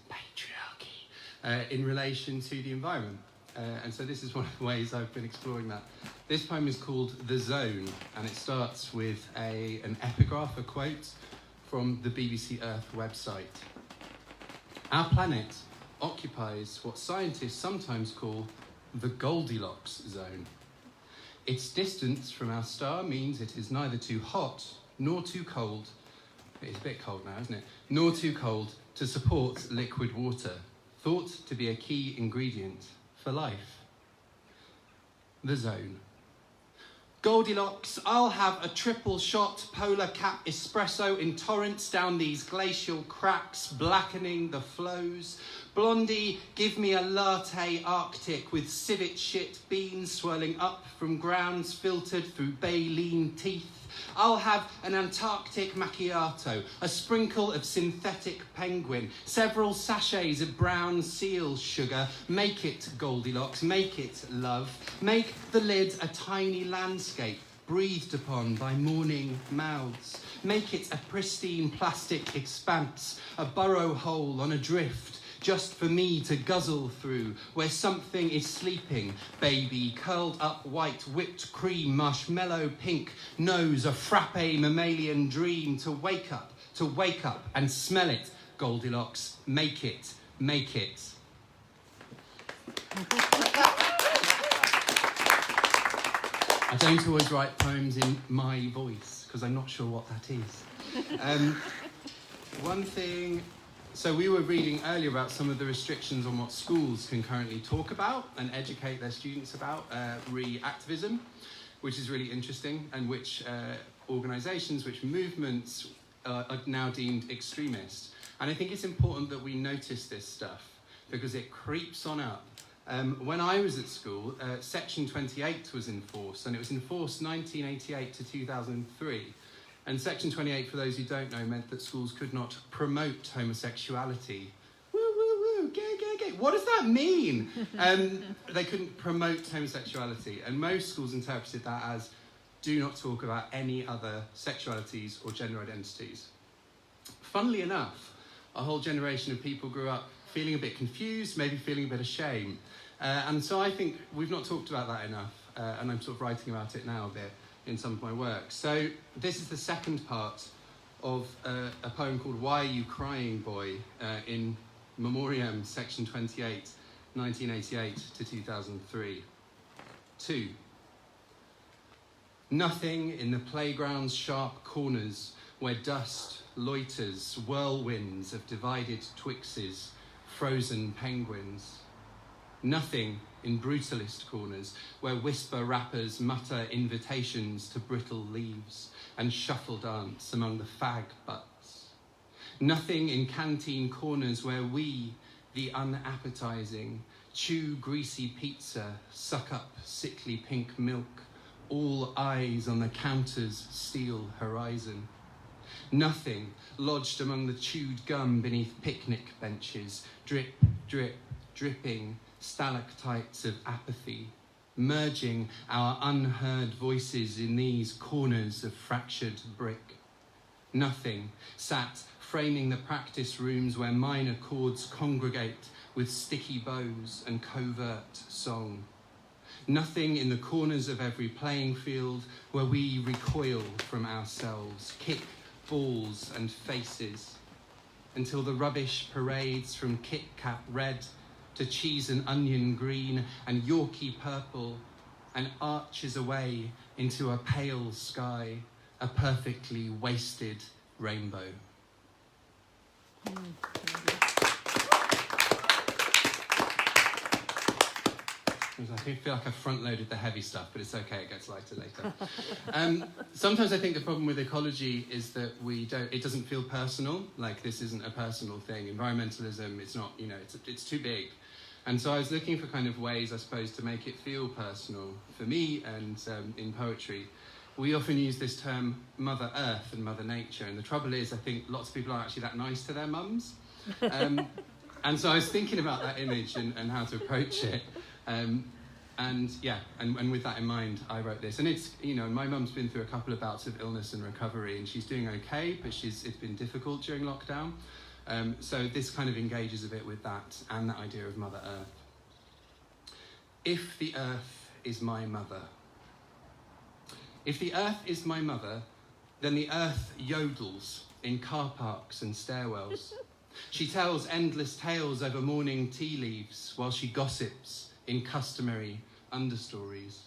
patriarchy in relation to the environment. And so this is one of the ways I've been exploring that. This poem is called The Zone, and it starts with an epigraph, a quote from the BBC Earth website. Our planet occupies what scientists sometimes call the Goldilocks zone. Its distance from our star means it is neither too hot nor too cold. It's a bit cold now, isn't it? Nor too cold to support liquid water, thought to be a key ingredient for life. The zone. Goldilocks, I'll have a triple shot polar cap espresso in torrents down these glacial cracks, blackening the flows. Blondie, give me a latte Arctic with civet shit beans swirling up from grounds filtered through baleen teeth. I'll have an Antarctic macchiato, a sprinkle of synthetic penguin, several sachets of brown seal sugar. Make it, Goldilocks, make it, love. Make the lid a tiny landscape, breathed upon by morning mouths. Make it a pristine plastic expanse, a burrow hole on a drift, just for me to guzzle through, where something is sleeping. Baby, curled up white, whipped cream, marshmallow pink, nose, a frappe mammalian dream, to wake up and smell it. Goldilocks, make it, make it. I don't always write poems in my voice, because I'm not sure what that is. One thing... So we were reading earlier about some of the restrictions on what schools can currently talk about and educate their students about re-activism, which is really interesting, and which organisations, which movements are now deemed extremist. And I think it's important that we notice this stuff because it creeps on up. When I was at school, Section 28 was enforced, and it was enforced 1988 to 2003. And Section 28, for those who don't know, meant that schools could not promote homosexuality. Woo, woo, woo, gay, gay, gay. What does that mean? They couldn't promote homosexuality. And most schools interpreted that as, do not talk about any other sexualities or gender identities. Funnily enough, a whole generation of people grew up feeling a bit confused, maybe feeling a bit ashamed. And so I think we've not talked about that enough, and I'm sort of writing about it now a bit in some of my work. So this is the second part of a poem called Why Are You Crying, Boy, in Memoriam, Section 28, 1988 to 2003. 2. Nothing in the playground's sharp corners where dust loiters, whirlwinds of divided Twixes, frozen penguins. Nothing in brutalist corners where whisper rappers mutter invitations to brittle leaves and shuffle dance among the fag butts. Nothing in canteen corners where we, the unappetizing, chew greasy pizza, suck up sickly pink milk, all eyes on the counter's steel horizon. Nothing lodged among the chewed gum beneath picnic benches, drip, drip, dripping, stalactites of apathy, merging our unheard voices in these corners of fractured brick. Nothing sat framing the practice rooms where minor chords congregate with sticky bows and covert song. Nothing in the corners of every playing field where we recoil from ourselves, kick balls and faces, until the rubbish parades from Kit Kat red to cheese and onion green and Yorkie purple, and arches away into a pale sky, a perfectly wasted rainbow. I feel like I front-loaded the heavy stuff, but it's okay, it gets lighter later. Sometimes I think the problem with ecology is that it doesn't feel personal, like this isn't a personal thing. Environmentalism, it's not, it's too big. And so I was looking for kind of ways, I suppose, to make it feel personal. For me, and in poetry, we often use this term Mother Earth and Mother Nature, and the trouble is, I think lots of people aren't actually that nice to their mums. And so I was thinking about that image and how to approach it. And with that in mind, I wrote this. And it's, my mum's been through a couple of bouts of illness and recovery, and she's doing okay, but it's been difficult during lockdown. So this kind of engages a bit with that and that idea of Mother Earth. If the earth is my mother. If the earth is my mother, then the earth yodels in car parks and stairwells. She tells endless tales over morning tea leaves while she gossips in customary understories.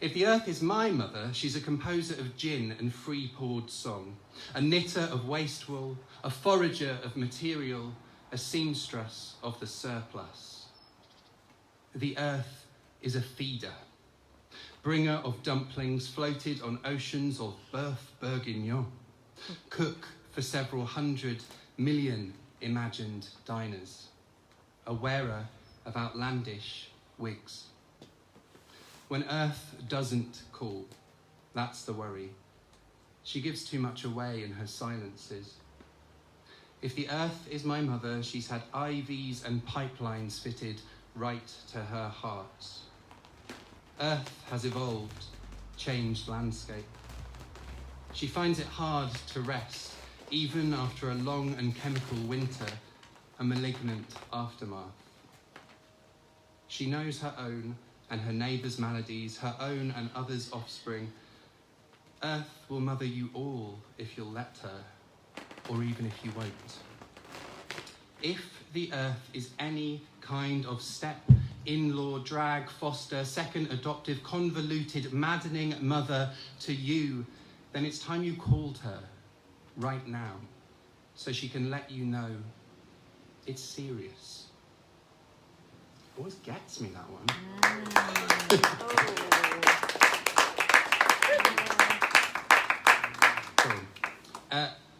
If the earth is my mother, she's a composer of gin and free-poured song, a knitter of waste wool, a forager of material, a seamstress of the surplus. The earth is a feeder. bringer of dumplings floated on oceans of Bœuf Bourguignon, cook for several 100 million imagined diners, a wearer of outlandish wigs. When Earth doesn't call, that's the worry. She gives too much away in her silences. If the Earth is my mother, she's had IVs and pipelines fitted right to her heart. Earth has evolved, changed landscape. She finds it hard to rest, even after a long and chemical winter, a malignant aftermath. She knows her own and her neighbours' maladies, her own and others' offspring. Earth will mother you all if you'll let her, or even if you won't. If the Earth is any kind of step, in-law, drag, foster, second adoptive, convoluted, maddening mother to you, then it's time you called her right now so she can let you know it's serious. Always gets me, that one. Cool.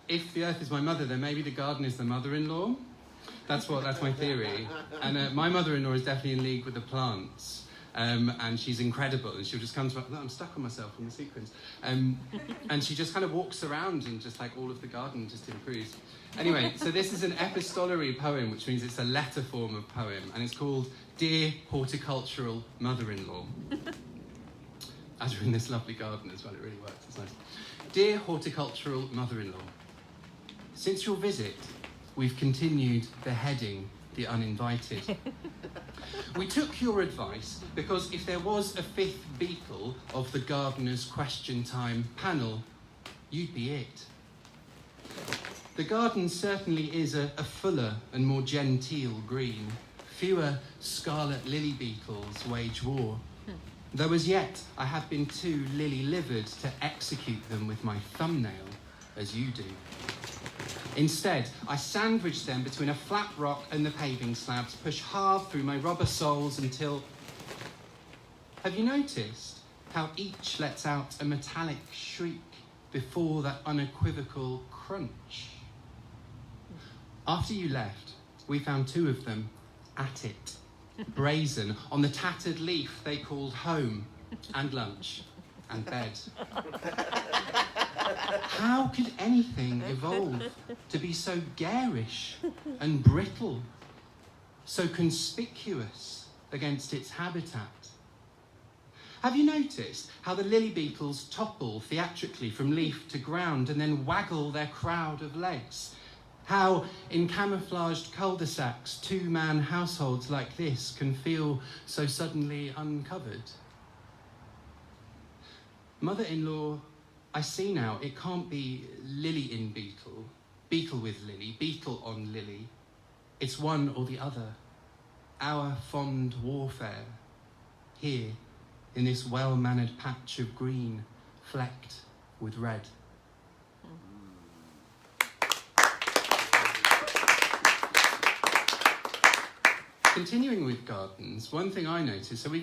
If the Earth is my mother, then maybe the garden is the mother-in-law. That's my theory. And my mother-in-law is definitely in league with the plants. And she's incredible. And she'll just come to me, I'm stuck on myself on the sequence. And she just kind of walks around and just like all of the garden just improves. Anyway, so this is an epistolary poem, which means it's a letter form of poem. And it's called Dear Horticultural Mother-in-Law. As we're in this lovely garden as well, it really works, it's nice. Dear Horticultural Mother-in-Law, since your visit, we've continued beheading the uninvited. We took your advice because if there was a fifth beetle of the Gardener's Question Time panel, you'd be it. The garden certainly is a fuller and more genteel green. Fewer scarlet lily beetles wage war. Though as yet I have been too lily-livered to execute them with my thumbnail, as you do. Instead, I sandwich them between a flat rock and the paving slabs, push hard through my rubber soles until... Have you noticed how each lets out a metallic shriek before that unequivocal crunch? After you left, we found two of them at it, brazen, on the tattered leaf they called home and lunch and bed. How could anything evolve to be so garish and brittle, so conspicuous against its habitat? Have you noticed how the lily beetles topple theatrically from leaf to ground and then waggle their crowd of legs? How, in camouflaged cul-de-sacs, two-man households like this can feel so suddenly uncovered? Mother-in-law, I see now, it can't be lily in beetle, beetle with lily, beetle on lily. It's one or the other. Our fond warfare, here, in this well-mannered patch of green, flecked with red. Continuing with gardens, one thing I noticed, so we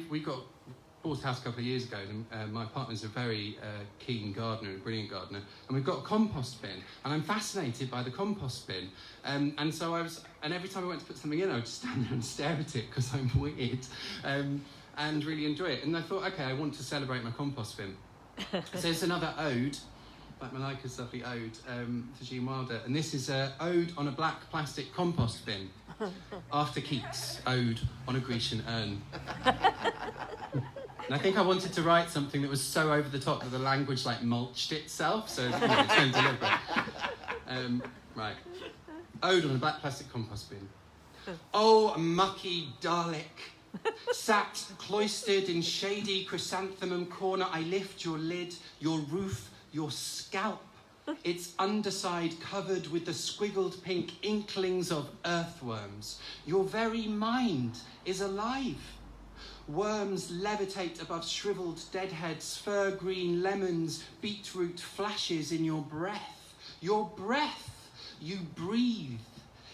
bought a house a couple of years ago, and my partner's a very keen gardener, a brilliant gardener, and we've got a compost bin, and I'm fascinated by the compost bin, and every time I went to put something in, I would just stand there and stare at it, because I'm weird, and really enjoy it, and I thought, okay, I want to celebrate my compost bin. So it's another ode, like Malaika's lovely ode to Jean Wilder, and this is an ode on a black plastic compost bin, after Keats' ode on a Grecian urn. And I think I wanted to write something that was so over the top that the language like mulched itself, so it's going to deliberate. Right. Ode on a black plastic compost bin. Oh, mucky Dalek, sat cloistered in shady chrysanthemum corner, I lift your lid, your roof, your scalp, its underside covered with the squiggled pink inklings of earthworms. Your very mind is alive. Worms levitate above shriveled deadheads, fir green lemons, beetroot flashes in your breath. Your breath, you breathe.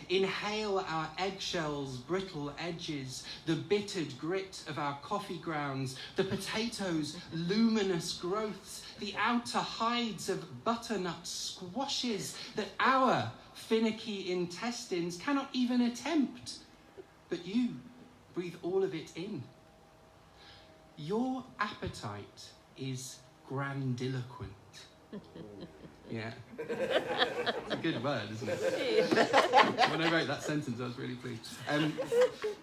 Inhale our eggshells' brittle edges, the bittered grit of our coffee grounds, the potatoes' luminous growths, the outer hides of butternut squashes that our finicky intestines cannot even attempt. But you breathe all of it in. Your appetite is grandiloquent. Yeah. It's a good word, isn't it? When I wrote that sentence, I was really pleased.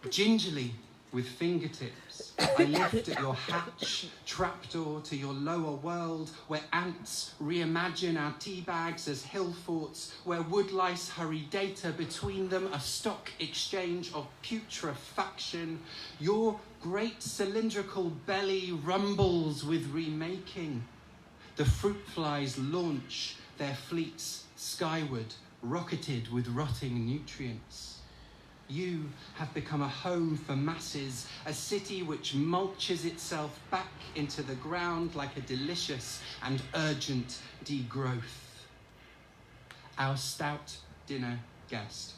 Gingerly, with fingertips, I lift at your hatch, trapdoor to your lower world, where ants reimagine our tea bags as hill forts, where woodlice hurry data between them, a stock exchange of putrefaction. Your great cylindrical belly rumbles with remaking. The fruit flies launch their fleets skyward, rocketed with rotting nutrients. You have become a home for masses, a city which mulches itself back into the ground like a delicious and urgent degrowth. Our stout dinner guest.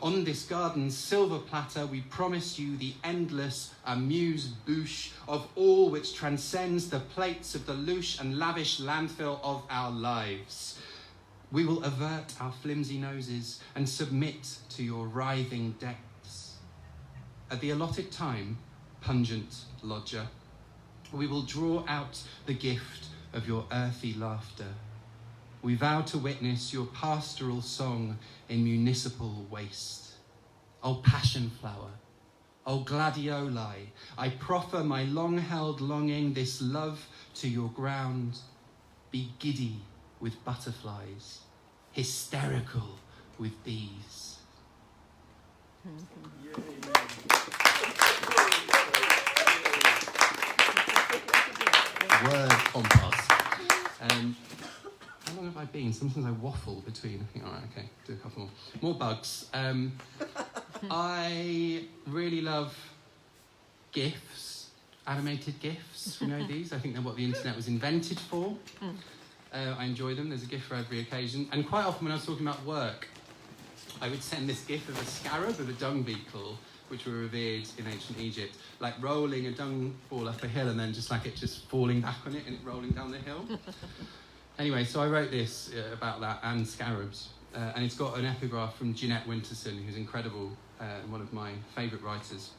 On this garden's silver platter, we promise you the endless amuse-bouche of all which transcends the plates of the louche and lavish landfill of our lives. We will avert our flimsy noses and submit to your writhing depths. At the allotted time, pungent lodger, we will draw out the gift of your earthy laughter. We vow to witness your pastoral song in municipal waste. O passion flower, O gladioli, I proffer my long-held longing, this love to your ground. Be giddy with butterflies, hysterical with bees. Word compost. How long have I been? Sometimes I waffle between. I think, all right, okay, do a couple more. More bugs. I really love GIFs, animated GIFs. You know these? I think they're what the internet was invented for. I enjoy them. There's a GIF for every occasion. And quite often when I was talking about work, I would send this GIF of a scarab, of a dung beetle, which were revered in ancient Egypt, like rolling a dung ball up a hill and then just like it just falling back on it and it rolling down the hill. Anyway, so I wrote this about that and scarabs, and it's got an epigraph from Jeanette Winterson, who's incredible, one of my favourite writers.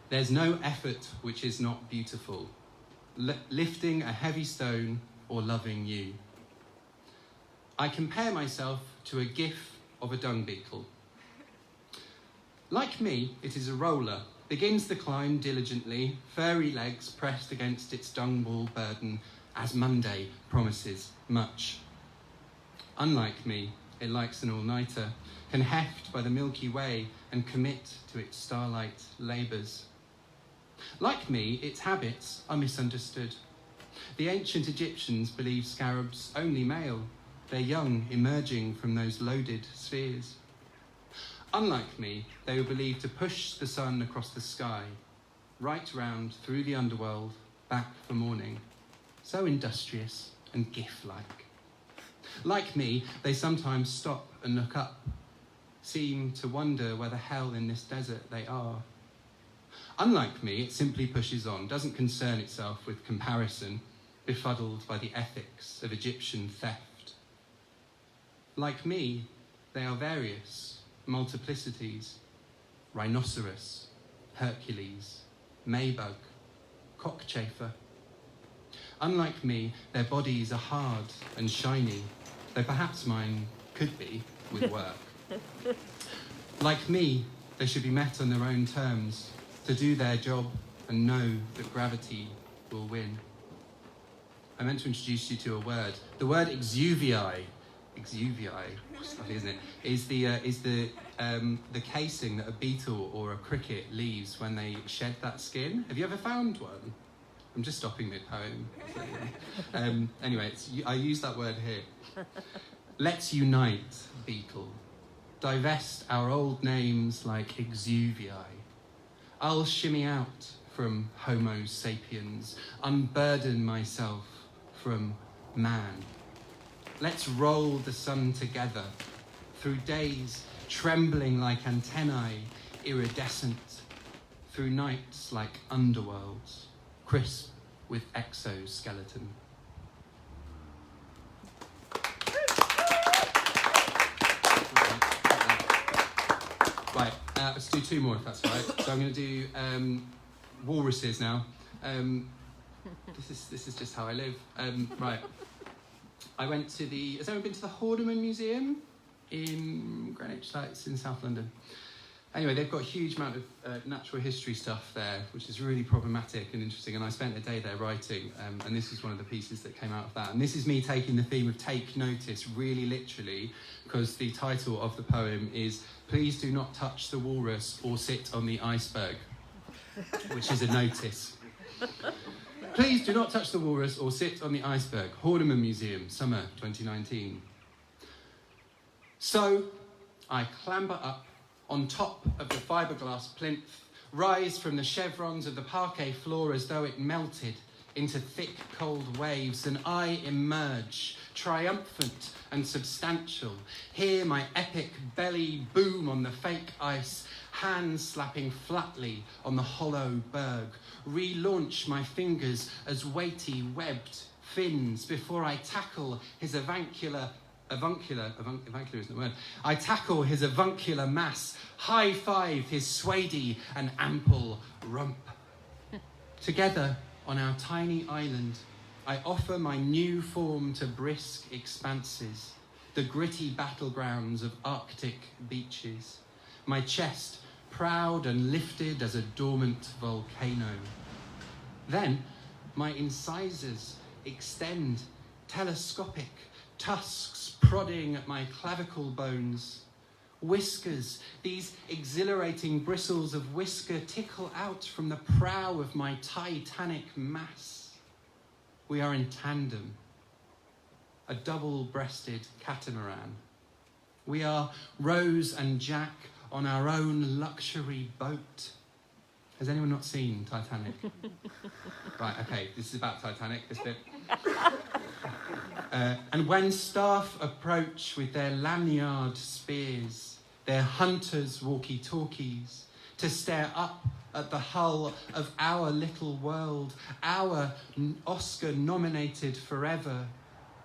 There's no effort which is not beautiful, lifting a heavy stone or loving you. I compare myself to a GIF of a dung beetle. Like me, it is a roller, begins the climb diligently, furry legs pressed against its dung ball burden, as Monday promises much. Unlike me, it likes an all-nighter, can heft by the Milky Way and commit to its starlight labours. Like me, its habits are misunderstood. The ancient Egyptians believed scarabs only male, their young emerging from those loaded spheres. Unlike me, they were believed to push the sun across the sky, right round through the underworld, back for morning. So industrious and GIF-like. Like me, they sometimes stop and look up, seem to wonder where the hell in this desert they are. Unlike me, it simply pushes on, doesn't concern itself with comparison, befuddled by the ethics of Egyptian theft. Like me, they are various, multiplicities, rhinoceros, Hercules, Maybug, cockchafer. Unlike me, their bodies are hard and shiny, though perhaps mine could be with work. Like me, they should be met on their own terms, to do their job and know that gravity will win. I meant to introduce you to a word. The word exuvii, isn't it? Is the casing that a beetle or a cricket leaves when they shed that skin. Have you ever found one? I'm just stopping mid-poem. Anyway, I use that word here. Let's unite, beetle. Divest our old names like exuvii. I'll shimmy out from Homo sapiens, unburden myself from man. Let's roll the sun together through days trembling like antennae, iridescent, through nights like underworlds, crisp with exoskeleton. Right, let's do two more if that's all right. So I'm going to do walruses now. This is just how I live. Right. I went to has anyone been to the Horniman Museum in Greenwich? It's in South London. Anyway, they've got a huge amount of natural history stuff there, which is really problematic and interesting. And I spent a day there writing, and this is one of the pieces that came out of that. And this is me taking the theme of take notice really literally, because the title of the poem is "Please do not touch the walrus or sit on the iceberg," which is a notice. Please do not touch the walrus or sit on the iceberg. Horniman Museum, summer 2019. So I clamber up on top of the fiberglass plinth, rise from the chevrons of the parquet floor as though it melted into thick, cold waves, and I emerge, triumphant and substantial, hear my epic belly boom on the fake ice, hands slapping flatly on the hollow berg, relaunch my fingers as weighty, webbed fins before I tackle his avuncular isn't the word. I tackle his avuncular mass, high five his swady and ample rump. Together on our tiny island, I offer my new form to brisk expanses, the gritty battlegrounds of Arctic beaches, my chest proud and lifted as a dormant volcano. Then my incisors extend, telescopic, tusks prodding at my clavicle bones. Whiskers, these exhilarating bristles of whisker tickle out from the prow of my titanic mass. We are in tandem, a double-breasted catamaran. We are Rose and Jack on our own luxury boat. Has anyone not seen Titanic? Right, okay, this is about Titanic, this bit. And when staff approach with their lanyard spears, their hunters' walkie-talkies, to stare up at the hull of our little world, our Oscar-nominated forever,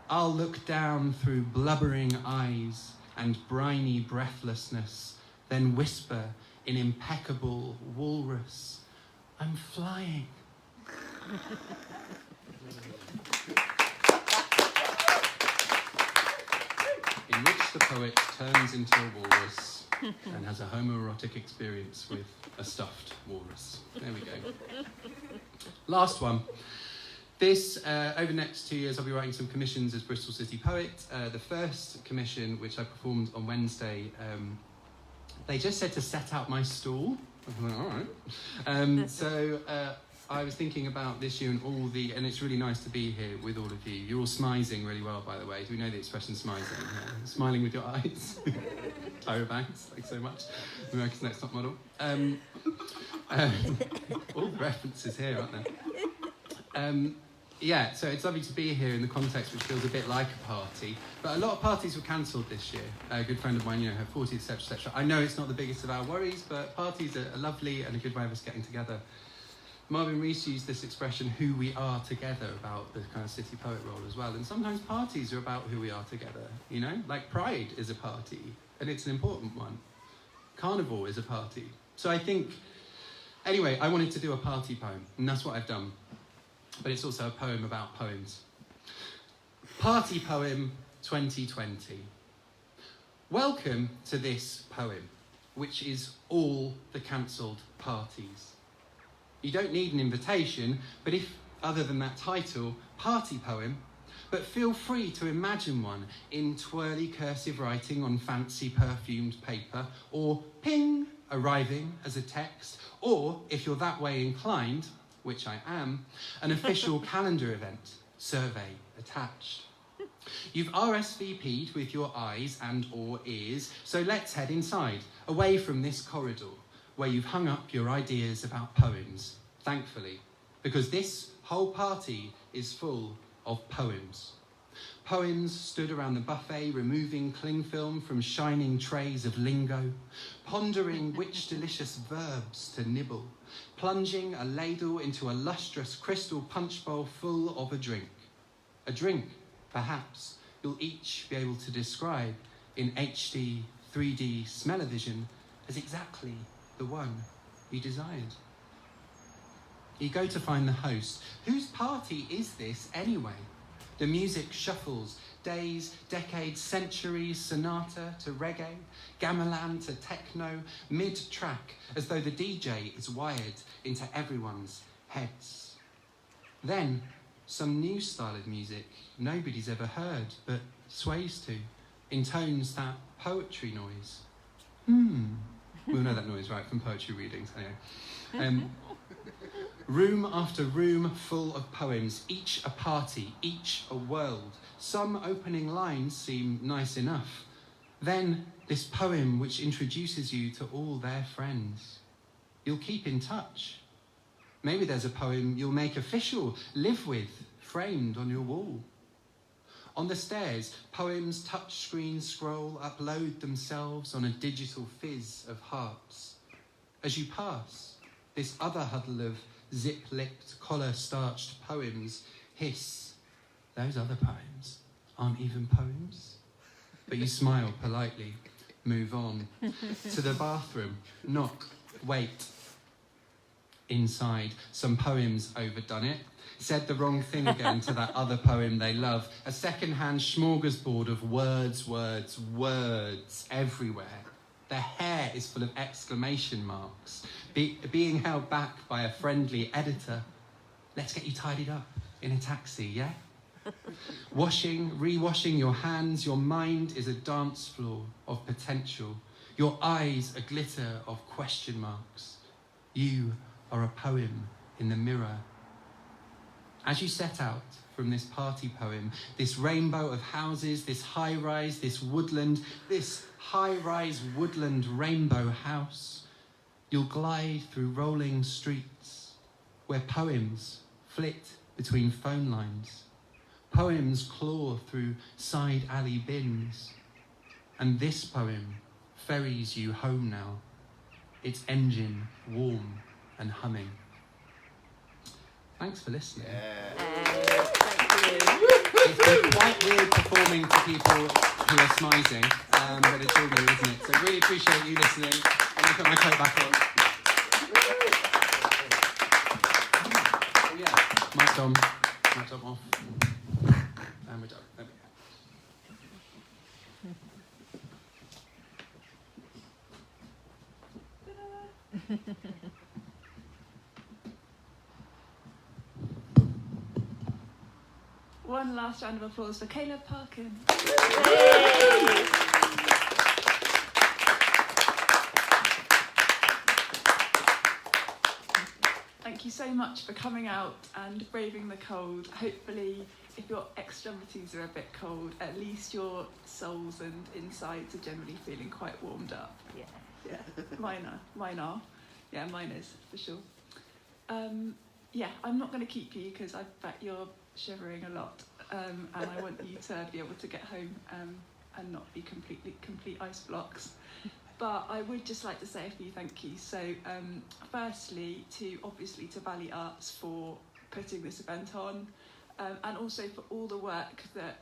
I'll look down through blubbering eyes and briny breathlessness, then whisper in impeccable walrus, I'm flying. In which the poet turns into a walrus and has a homoerotic experience with a stuffed walrus. There we go. Last one. This, over the next 2 years, I'll be writing some commissions as Bristol City Poet. The first commission, which I performed on Wednesday, they just said to set out my stall. I was like, all right. So I was thinking about this year and it's really nice to be here with all of you. You're all smizing really well, by the way. Do we know the expression smizing? Smiling with your eyes. Tyra Banks, thanks so much. America's Next Top Model. All the references here, aren't there? Yeah, so it's lovely to be here in the context which feels a bit like a party. But a lot of parties were cancelled this year. A good friend of mine, her 40th, etc., etc. I know it's not the biggest of our worries, but parties are lovely and a good way of us getting together. Marvin Rees used this expression, who we are together, about the kind of city poet role as well. And sometimes parties are about who we are together, you know? Like Pride is a party, and it's an important one. Carnival is a party. So I think, anyway, I wanted to do a party poem, and that's what I've done. But it's also a poem about poems. Party Poem 2020. Welcome to this poem, which is all the cancelled parties. You don't need an invitation, but if, other than that title, party poem, but feel free to imagine one in twirly cursive writing on fancy perfumed paper, or ping, arriving as a text, or, if you're that way inclined, which I am, an official calendar event, survey attached. You've RSVP'd with your eyes and or ears, so let's head inside, away from this corridor, where you've hung up your ideas about poems, thankfully, because this whole party is full of poems. Poems stood around the buffet, removing cling film from shining trays of lingo, pondering which delicious verbs to nibble, plunging a ladle into a lustrous crystal punch bowl full of a drink. A drink, perhaps, you'll each be able to describe in HD, 3D smell-o-vision as exactly the one you desired. You go to find the host. Whose party is this anyway? The music shuffles, days, decades, centuries, sonata to reggae, gamelan to techno, mid-track, as though the DJ is wired into everyone's heads. Then, some new style of music nobody's ever heard, but sways to, intones that poetry noise. We'll know that noise, right, from poetry readings, anyway. Room after room full of poems, each a party, each a world. Some opening lines seem nice enough. Then this poem which introduces you to all their friends. You'll keep in touch. Maybe there's a poem you'll make official, live with, framed on your wall. On the stairs, poems touchscreen scroll, upload themselves on a digital fizz of hearts. As you pass, this other huddle of zip-lipped, collar-starched poems hiss. Those other poems aren't even poems. But you smile politely, move on. To the bathroom, knock, wait. Inside, some poems overdone it. Said the wrong thing again to that other poem they love. A second-hand smorgasbord of words, words, words everywhere. Their hair is full of exclamation marks, being held back by a friendly editor. Let's get you tidied up in a taxi, yeah? Washing, re-washing your hands, your mind is a dance floor of potential. Your eyes a glitter of question marks. You are a poem in the mirror. As you set out from this party poem, this rainbow of houses, this high-rise, this woodland, this high-rise woodland rainbow house, you'll glide through rolling streets where poems flit between phone lines, poems claw through side alley bins, and this poem ferries you home now, its engine warm and humming. Thanks for listening. Thank you. It's been quite weird performing to people who are smizing, but it's all good, isn't it? So really appreciate you listening. I'm going to put my coat back on. Oh yeah, mic on off. And we're done. There we go. One last round of applause for Caleb Parkin. Thank you so much for coming out and braving the cold. Hopefully, if your extremities are a bit cold, at least your souls and insides are generally feeling quite warmed up. Yeah. Mine are. Yeah, mine is, for sure. Yeah, I'm not going to keep you because I bet you're shivering a lot, and I want you to be able to get home and not be complete ice blocks. But I would just like to say a few thank yous. So firstly, obviously to Valley Arts for putting this event on, and also for all the work that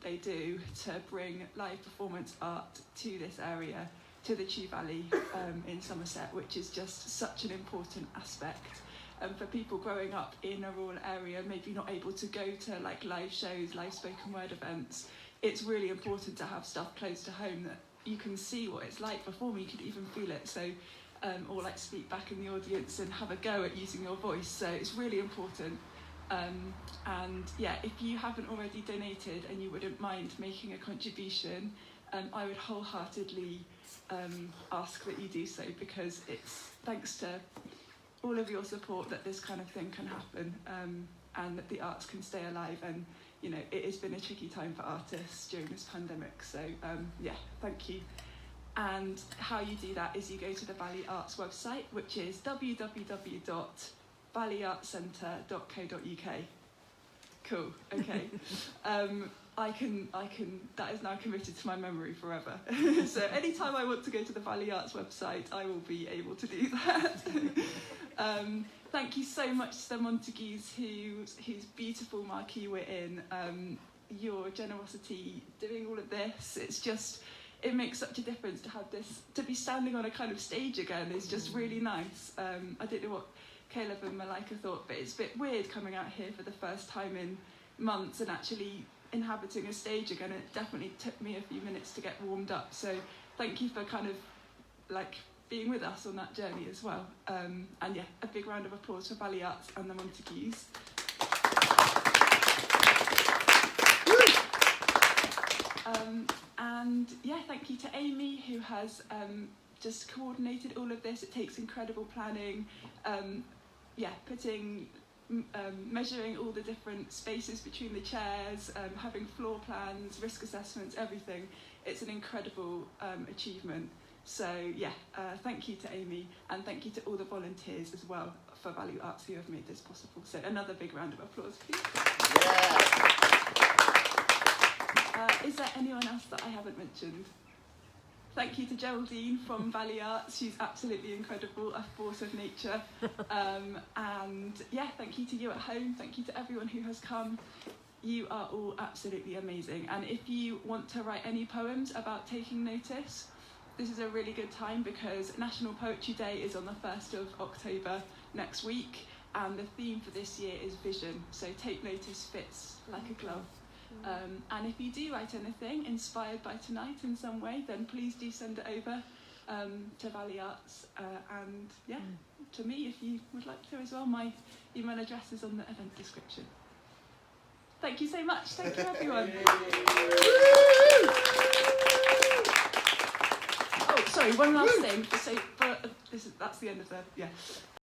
they do to bring live performance art to this area, to the Chew Valley in Somerset, which is just such an important aspect. For people growing up in a rural area, maybe not able to go to like live shows, live spoken word events, it's really important to have stuff close to home that you can see what it's like performing, you can even feel it, so or like speak back in the audience and have a go at using your voice, so it's really important. And yeah, if you haven't already donated and you wouldn't mind making a contribution, I would wholeheartedly ask that you do so, because it's thanks to all of your support that this kind of thing can happen, and that the arts can stay alive. And you know, it has been a tricky time for artists during this pandemic, so yeah, thank you. And how you do that is you go to the Valley Arts website, which is www.valleyartscentre.co.uk. Cool. Okay. I can. That is now committed to my memory forever. So anytime I want to go to the Valley Arts website, I will be able to do that. Thank you so much to the Montagues whose beautiful marquee we're in. Your generosity doing all of this, it makes such a difference to have this, to be standing on a kind of stage again is just really nice. I don't know what Caleb and Malaika thought, but it's a bit weird coming out here for the first time in months and actually inhabiting a stage again. It definitely took me a few minutes to get warmed up, so thank you for kind of like being with us on that journey as well. And yeah, a big round of applause for Valley Arts and the Montagues. And yeah, thank you to Amy, who has just coordinated all of this. It takes incredible planning, measuring all the different spaces between the chairs, having floor plans, risk assessments, everything. It's an incredible achievement. So yeah, thank you to Amy, and thank you to all the volunteers as well for Value Arts who have made this possible. So another big round of applause, please. Yeah. Is there anyone else that I haven't mentioned? Thank you to Geraldine from Valley Arts. She's absolutely incredible, a force of nature. And yeah, thank you to you at home. Thank you to everyone who has come. You are all absolutely amazing. And if you want to write any poems about taking notice, this is a really good time because National Poetry Day is on the 1st of October next week. And the theme for this year is vision. So take notice fits like a glove. And if you do write anything inspired by tonight in some way, then please do send it over to Valley Arts and yeah, to me if you would like to as well. My email address is on the event description. Thank you so much. Thank you, everyone. Oh, sorry, one last thing. So that's the end of the